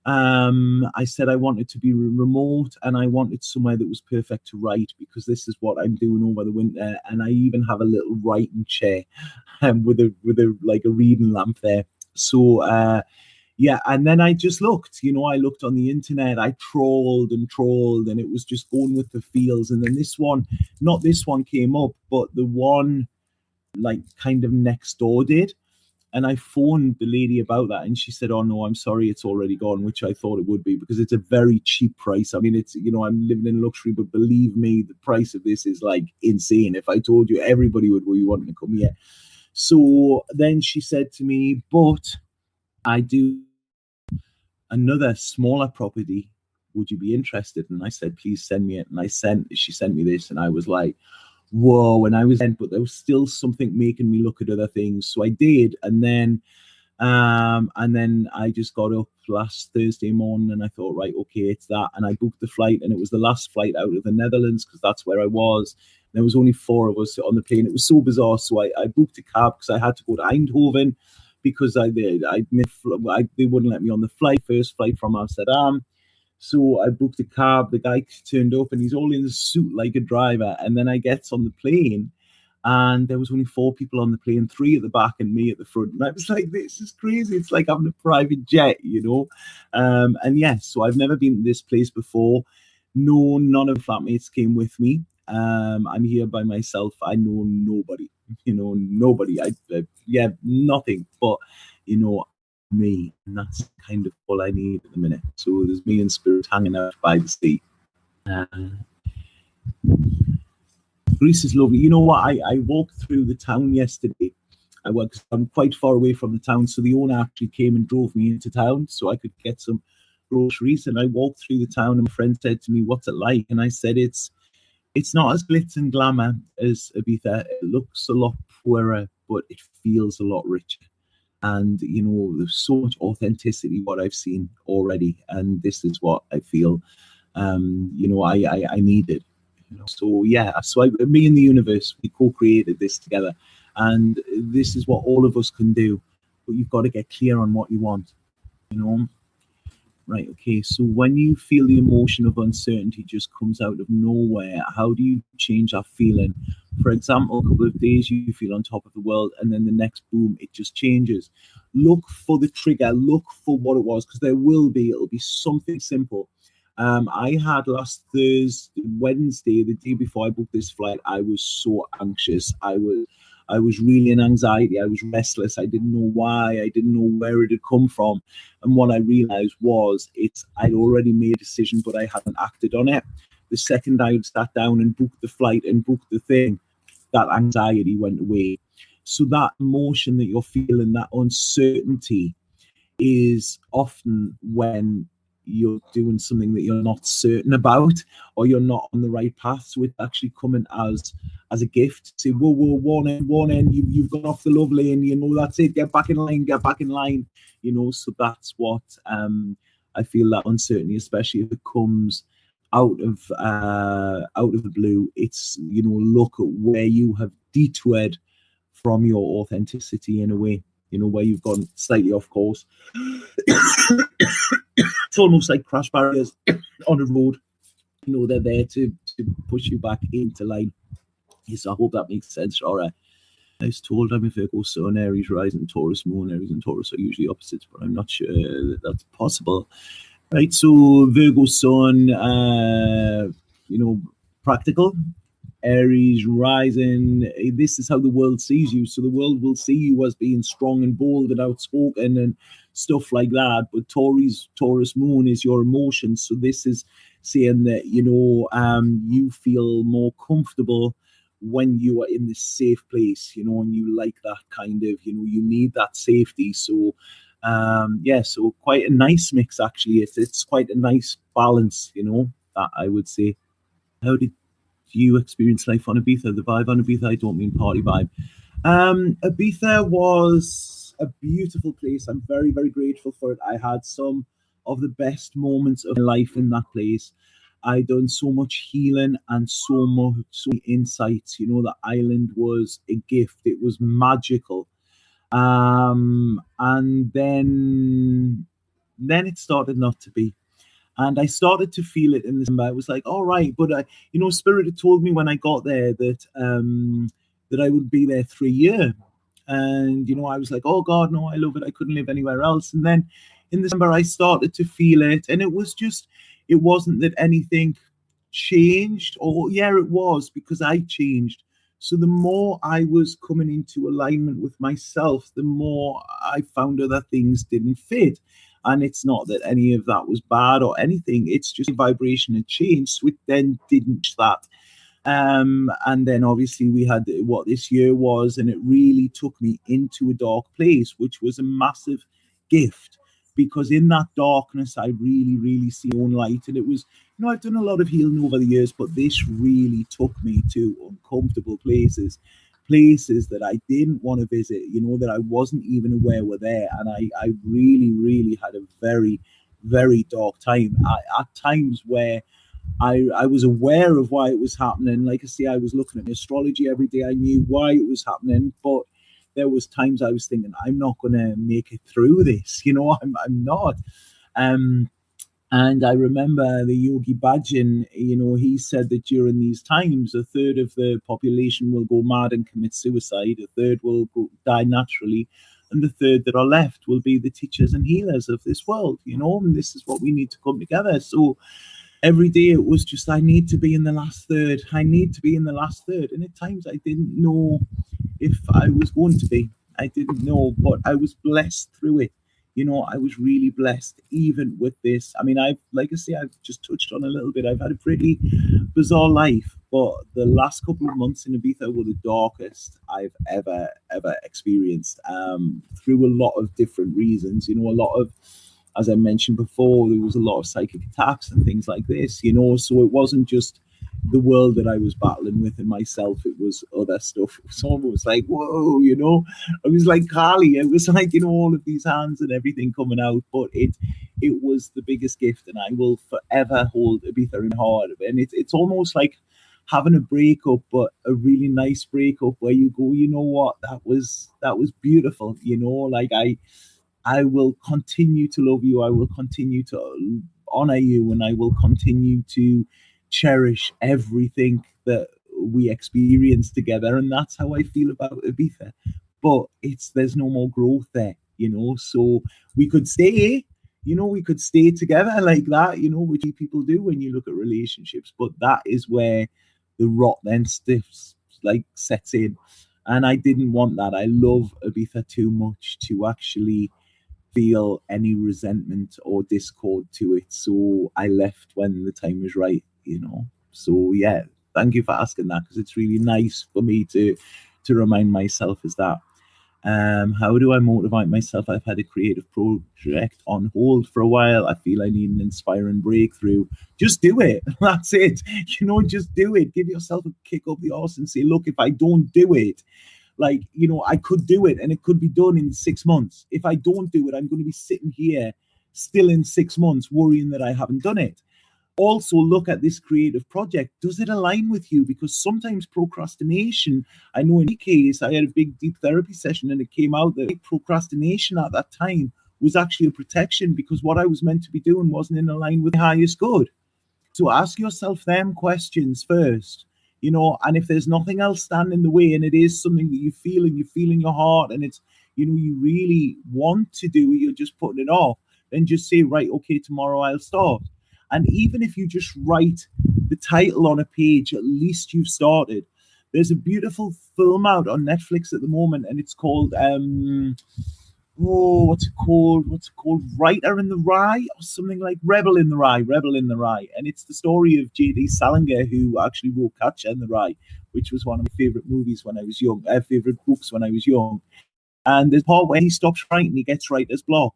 I said I wanted to be remote, and I wanted somewhere that was perfect to write, because this is what I'm doing over the winter. And I even have a little writing chair with a like a reading lamp there. So yeah, and then I just looked, you know, I looked on the internet, I trolled and trolled, and it was just going with the feels. And then this one, not this one came up, but the one like kind of next door did. And I phoned the lady about that, and she said, oh no, I'm sorry, it's already gone, which I thought it would be, because it's a very cheap price. I mean, it's, you know, I'm living in luxury, but believe me, the price of this is like insane. If I told you, everybody would be wanting to come here. So then she said to me, but I do another smaller property. Would you be interested? And I said, please send me it. And she sent me this, and I was like, whoa. And I was in, but there was still something making me look at other things. So I did. And then I just got up last Thursday morning, and I thought, right, okay, it's that. And I booked the flight, and it was the last flight out of the Netherlands, because that's where I was. There was only 4 of us on the plane. It was so bizarre. So I booked a cab, because I had to go to Eindhoven, because they wouldn't let me on the first flight from Amsterdam. So I booked a cab. The guy turned up, and he's all in a suit like a driver. And then I get on the plane, and there was only 4 people on the plane, 3 at the back and me at the front. And I was like, this is crazy. It's like having a private jet, you know? And yes, so I've never been to this place before. No, none of the flatmates came with me. I'm here by myself. I know nobody, you know, nobody. Yeah, nothing but, you know, me. And that's kind of all I need at the minute. So there's me and Spirit hanging out by the sea. Greece is lovely. You know what? I walked through the town yesterday. I'm quite far away from the town, so the owner actually came and drove me into town so I could get some groceries. And I walked through the town, and my friend said to me, "What's it like?" And I said, "It's not as glitz and glamour as Ibiza. It looks a lot poorer, but it feels a lot richer. And you know, there's so much authenticity what I've seen already, and this is what I feel. You know, I needed." You know, so yeah, so me and the universe, we co-created this together, and this is what all of us can do. But you've got to get clear on what you want. You know. Right, okay, so when you feel the emotion of uncertainty just comes out of nowhere, how do you change that feeling? For example, a couple of days you feel on top of the world, and then the next boom, it just changes. Look for the trigger, look for what it was, because it'll be something simple. I had last Wednesday, the day before I booked this flight, I was so anxious. I was really in anxiety. I was restless. I didn't know why. I didn't know where it had come from. And what I realized was I'd already made a decision, but I hadn't acted on it. The second I had sat down and booked the flight and booked the thing, that anxiety went away. So that emotion that you're feeling, that uncertainty, is often when you're doing something that you're not certain about, or you're not on the right path. So it's actually coming as a gift. Say, whoa, one end, you've gone off the love lane, that's it, get back in line, so that's what I feel, that uncertainty, especially if it comes out of the blue. It's, look at where you have detoured from your authenticity in a way, where you've gone slightly off course. It's almost like crash barriers on a road. They're there to push you back into line. Yes, I hope that makes sense. All right. I was told I'm a Virgo Sun, Aries rising, Taurus moon. Aries and Taurus are usually opposites, but I'm not sure that that's possible. Right, so Virgo Sun, practical. Aries rising, this is how the world sees you. So the world will see you as being strong and bold and outspoken and stuff like that. But Taurus moon is your emotions. So this is saying that, you feel more comfortable when you are in this safe place, and you like that kind of, you need that safety. So, so quite a nice mix, actually. It's quite a nice balance, that I would say. How did you experience life on Ibiza? The vibe on Ibiza, I don't mean party vibe. Ibiza was a beautiful place. I'm very, very grateful for it. I had some of the best moments of my life in that place. I done so much healing and so many insights. The island was a gift. It was magical. And then it started not to be. And I started to feel it in December. I was like, all right, but Spirit had told me when I got there that I would be there 3 years. And, I was like, oh God, no, I love it. I couldn't live anywhere else. And then in December, I started to feel it. And it wasn't that anything changed, or it was, because I changed. So the more I was coming into alignment with myself, the more I found other things didn't fit. And it's not that any of that was bad or anything. It's just vibration had changed. So it then didn't that. And then obviously we had what this year was, and it really took me into a dark place, which was a massive gift, because in that darkness, I really, really see own light. And it was, I've done a lot of healing over the years, but this really took me to uncomfortable places that I didn't want to visit, that I wasn't even aware were there. And I really, really had a very, very dark time. At times where I was aware of why it was happening. Like I say, I was looking at astrology every day. I knew why it was happening, but there was times I was thinking, I'm not going to make it through this. I'm not. And I remember the Yogi Bhajan, he said that during these times, a third of the population will go mad and commit suicide, a third will die naturally, and the third that are left will be the teachers and healers of this world, and this is what we need to come together. So every day it was just, I need to be in the last third. I need to be in the last third. And at times I didn't know if I was going to be. I didn't know, but I was blessed through it. I was really blessed even with this. I mean, I've just touched on a little bit. I've had a pretty bizarre life, but the last couple of months in Ibiza were the darkest I've ever experienced, through a lot of different reasons. A lot of, as I mentioned before, there was a lot of psychic attacks and things like this, so it wasn't just the world that I was battling with and myself, it was other stuff. It was almost like, whoa, I was like Kali. It was like, all of these hands and everything coming out, but it was the biggest gift, and I will forever hold Ibiza in heart. And it's almost like having a breakup, but a really nice breakup where you go, what, that was beautiful, like I will continue to love you. I will continue to honor you, and I will continue to cherish everything that we experience together. And that's how I feel about Ibiza. But there's no more growth there, so we could stay, you know, we could stay together like that, you know, which people do when you look at relationships. But that is where the rot then stiffs, like, sets in. And I didn't want that. I love Ibiza too much to actually feel any resentment or discord to it. So I left when the time was right, you know. So yeah, thank you for asking that, because it's really nice for me to remind myself is that. How do I motivate myself? I've had a creative project on hold for a while. I feel I need an inspiring breakthrough. Just do it. That's it. You know, just do it. Give yourself a kick up the arse and say, look, if I don't do it, like, you know, I could do it and it could be done in 6 months. If I don't do it, I'm going to be sitting here still in 6 months worrying that I haven't done it. Also, look at this creative project. Does it align with you? Because sometimes procrastination, I know in my case, I had a big deep therapy session and it came out that procrastination at that time was actually a protection, because what I was meant to be doing wasn't in line with the highest good. So ask yourself them questions first, you know, and if there's nothing else standing in the way and it is something that you feel and you feel in your heart and it's, you know, you really want to do it, you're just putting it off, then just say, right, okay, tomorrow I'll start. And even if you just write the title on a page, at least you've started. There's a beautiful film out on Netflix at the moment, and it's called what's it called? Writer in the Rye, or something like Rebel in the Rye. And it's the story of J.D. Salinger, who actually wrote Catcher in the Rye, which was one of my favorite movies when I was young, favorite books when I was young. And there's a part where he stops writing, he gets writer's block.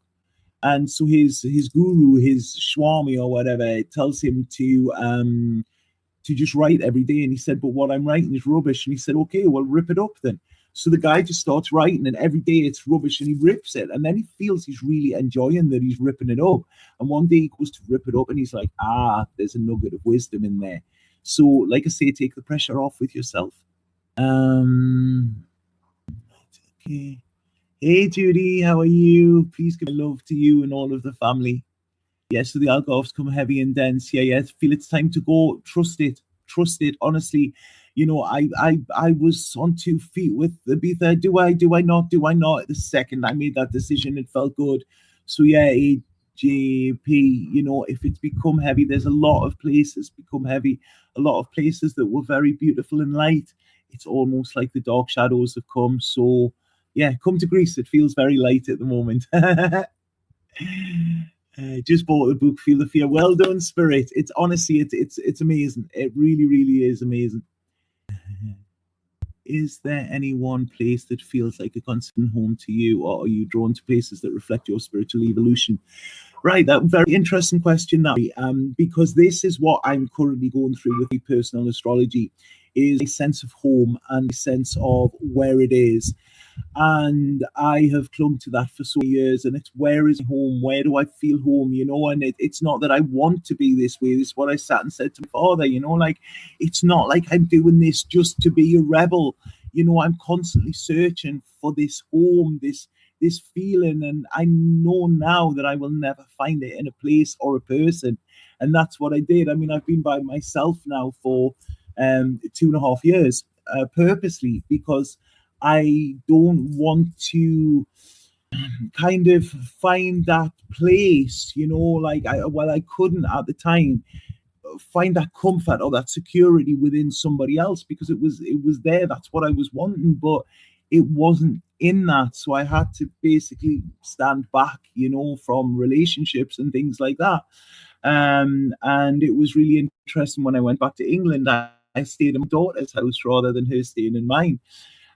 And so his guru, his Swami or whatever, tells him to just write every day. And he said, but what I'm writing is rubbish. And he said, okay, well, rip it up then. So the guy just starts writing, and every day it's rubbish, and he rips it. And then he feels he's really enjoying that he's ripping it up. And one day he goes to rip it up, and he's like, there's a nugget of wisdom in there. So, like I say, take the pressure off with yourself. Okay. Hey, Judy, how are you? Please give love to you and all of the family. Yes, so the alcohol's come heavy and dense. Yeah, feel it's time to go. Trust it. Honestly, you know, I was on 2 feet with the Ibiza. Do I not? The second I made that decision, it felt good. So yeah, AJP, you know, if it's become heavy, there's a lot of places become heavy. A lot of places that were very beautiful and light. It's almost like the dark shadows have come. So yeah, come to Greece. It feels very light at the moment. Just bought the book, Feel the Fear. Well done, Spirit. It's honestly, it's amazing. It really, really is amazing. Is there any one place that feels like a constant home to you, or are you drawn to places that reflect your spiritual evolution? Right, that very interesting question, that because this is what I'm currently going through with my personal astrology, is a sense of home and a sense of where it is. And I have clung to that for so many years, and it's, where is home? Where do I feel home? You know, and it's not that I want to be this way. This is what I sat and said to my father, you know, like, it's not like I'm doing this just to be a rebel. You know, I'm constantly searching for this home, this feeling, and I know now that I will never find it in a place or a person. And that's what I did. I mean, I've been by myself now for 2.5 years, purposely, because I don't want to kind of find that place, you know, like I couldn't at the time find that comfort or that security within somebody else, because it was there. That's what I was wanting, but it wasn't in that. So I had to basically stand back, you know, from relationships and things like that. And it was really interesting when I went back to England. I stayed in my daughter's house rather than her staying in mine.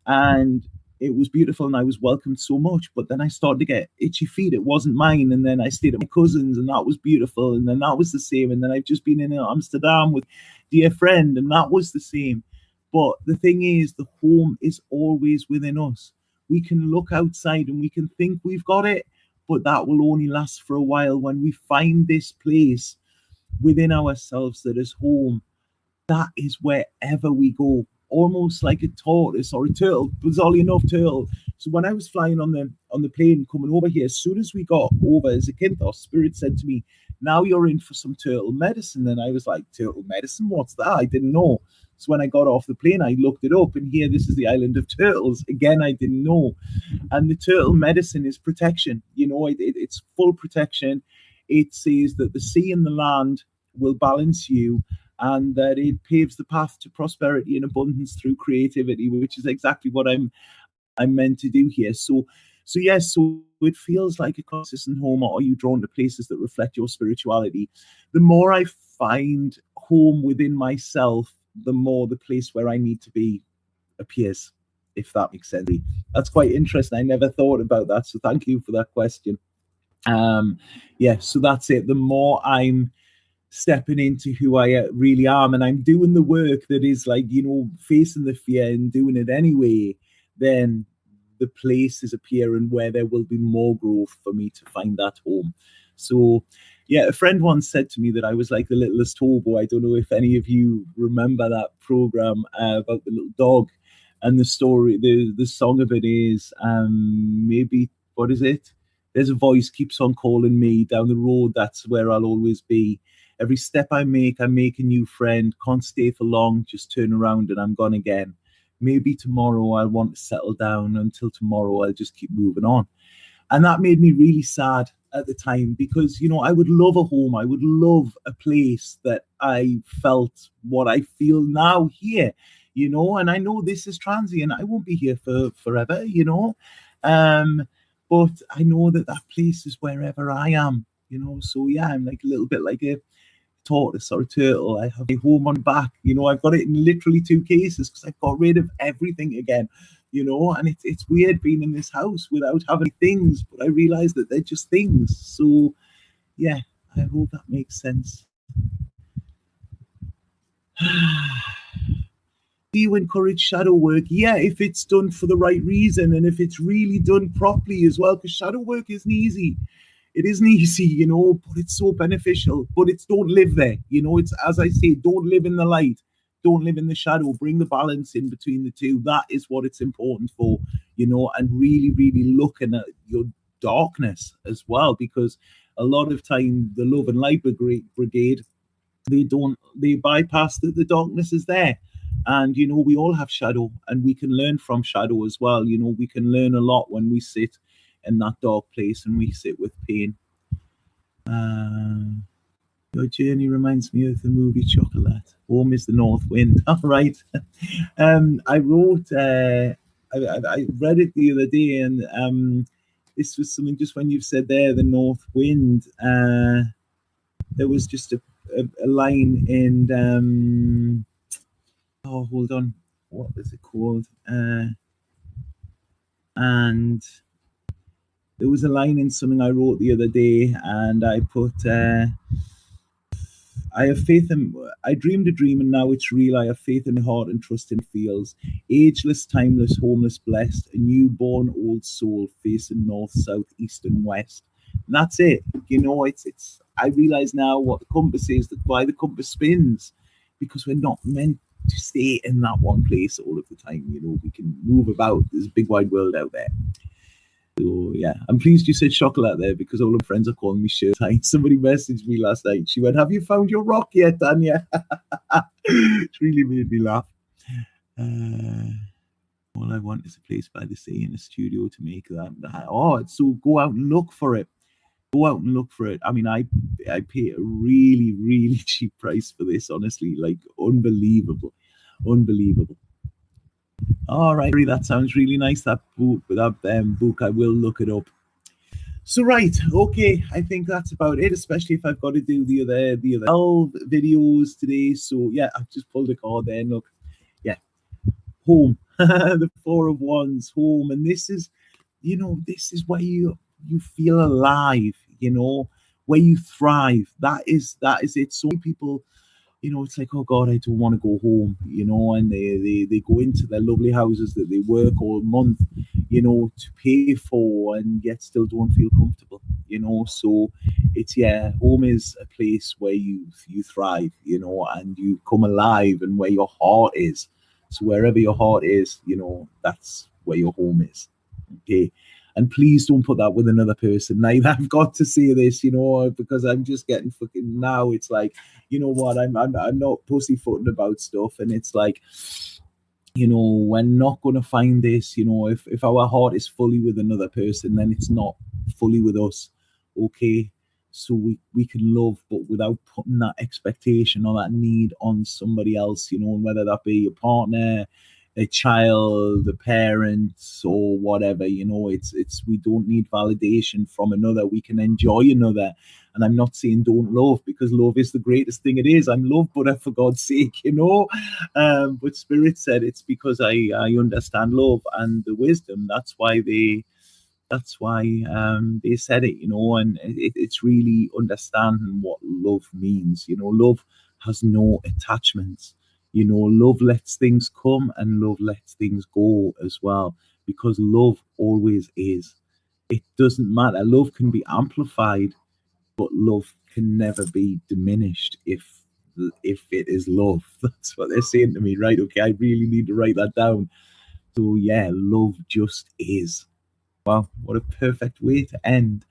And it was beautiful and I was welcomed so much. But then I started to get itchy feet. It wasn't mine. And then I stayed at my cousin's, and that was beautiful. And then that was the same. And then I've just been in Amsterdam with a dear friend, and that was the same. But the thing is, the home is always within us. We can look outside and we can think we've got it, but that will only last for a while. When we find this place within ourselves that is home, that is wherever we go, almost like a tortoise or a turtle, bizarrely enough, turtle. So when I was flying on the plane coming over here, as soon as we got over as a Kintos, Spirit said to me, now you're in for some turtle medicine. And I was like, turtle medicine? What's that? I didn't know. So when I got off the plane, I looked it up, and here, this is the island of turtles. Again, I didn't know. And the turtle medicine is protection. You know, it's full protection. it says that the sea and the land will balance you, and that it paves the path to prosperity and abundance through creativity, which is exactly what I'm meant to do here. So yes, so it feels like a consistent home. Or are you drawn to places that reflect your spirituality? The more I find home within myself, the more the place where I need to be appears, if that makes sense. That's quite interesting. I never thought about that. So thank you for that question. Yeah, so that's it. The more I'm stepping into who I really am, and I'm doing the work that is like, facing the fear and doing it anyway, then the places appear and where there will be more growth for me to find that home. So yeah, a friend once said to me that I was like the littlest hobo. I don't know if any of you remember that program about the little dog, and the story, the song of it is maybe, what is it? There's a voice keeps on calling me down the road, that's where I'll always be. Every step I make a new friend. Can't stay for long, just turn around and I'm gone again. Maybe tomorrow I'll want to settle down. Until tomorrow, I'll just keep moving on. And that made me really sad at the time, because, I would love a home. I would love a place that I felt what I feel now here, and I know this is transient. I won't be here for forever, but I know that place is wherever I am, So yeah, I'm like a little bit like a tortoise or a turtle. I have a home on back, I've got it in literally 2 cases because I've got rid of everything again, and it's weird being in this house without having things, but I realize that they're just things. So yeah, I hope that makes sense. Do you encourage shadow work? Yeah, if it's done for the right reason, and if it's really done properly as well, because shadow work isn't easy. It isn't easy, but it's so beneficial. But it's, don't live there. It's, as I say, don't live in the light. Don't live in the shadow. Bring the balance in between the two. That is what it's important for, and really, really looking at your darkness as well, because a lot of time the love and light brigade, they bypass that the darkness is there. And, we all have shadow, and we can learn from shadow as well. We can learn a lot when we sit in that dark place and we sit with pain. Your journey reminds me of the movie Chocolate. Home is the North Wind. All right. I wrote, I read it the other day, and this was something just when you've said there, the North Wind. There was just a line in, oh, hold on. What is it called? And there was a line in something I wrote the other day, and I put, I have faith in, I dreamed a dream and now it's real. I have faith in my heart and trust in feels. Ageless, timeless, homeless, blessed, a newborn old soul facing north, south, east, and west. And that's it. It's. I realize now what the compass is, that why the compass spins, because we're not meant to stay in that one place all of the time. We can move about. There's a big wide world out there. So yeah, I'm pleased you said chocolate there, because all the friends are calling me shirt. Somebody messaged me last night. She went, "Have you found your rock yet, Tanya?" It really made me laugh. All I want is a place by the sea and a studio to make that. Oh, so go out and look for it. Go out and look for it. I mean, I pay a really, really cheap price for this, honestly, like unbelievable. All right, that sounds really nice. That book, book, I will look it up. So right, okay, I think that's about it. Especially if I've got to do the other 12 videos today. So yeah, I've just pulled a card there. And look, yeah, home, the 4 of Wands, home, and this is, this is where you feel alive. Where you thrive. That is it. So many people, it's like, oh God, I don't want to go home, and they go into their lovely houses that they work all month, to pay for, and yet still don't feel comfortable, so it's, yeah, home is a place where you thrive, and you come alive, and where your heart is. So wherever your heart is, that's where your home is. Okay. And please don't put that with another person. Now, I've got to say this, because I'm just getting fucking, now it's like, what, I'm not pussyfooting about stuff, and it's like, we're not going to find this, if our heart is fully with another person, then it's not fully with us. Okay. so we can love, but without putting that expectation or that need on somebody else, you know, and whether that be a partner, a child, a parent, or whatever, you know. It's we don't need validation from another. We can enjoy another. And I'm not saying don't love, because love is the greatest thing it is. I'm love, but for God's sake, you know. But Spirit said it's because I understand love and the wisdom. They said it, you know. And it's really understanding what love means. You know, love has no attachments. You know, love lets things come and love lets things go as well, because love always is. It doesn't matter. Love can be amplified, but love can never be diminished if it is love. That's what they're saying to me, right? Okay, I really need to write that down. So yeah, love just is. Wow, what a perfect way to end.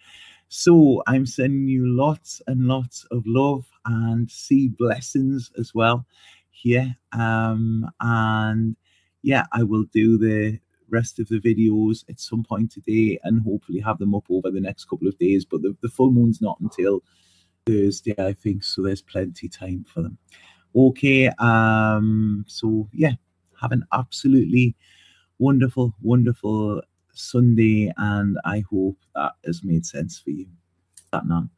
So I'm sending you lots and lots of love and sea blessings as well here. And yeah, I will do the rest of the videos at some point today and hopefully have them up over the next couple of days. But the full moon's not until Thursday, I think, so there's plenty time for them. Okay, so yeah, have an absolutely wonderful, wonderful Sunday, and I hope that has made sense for you. That now.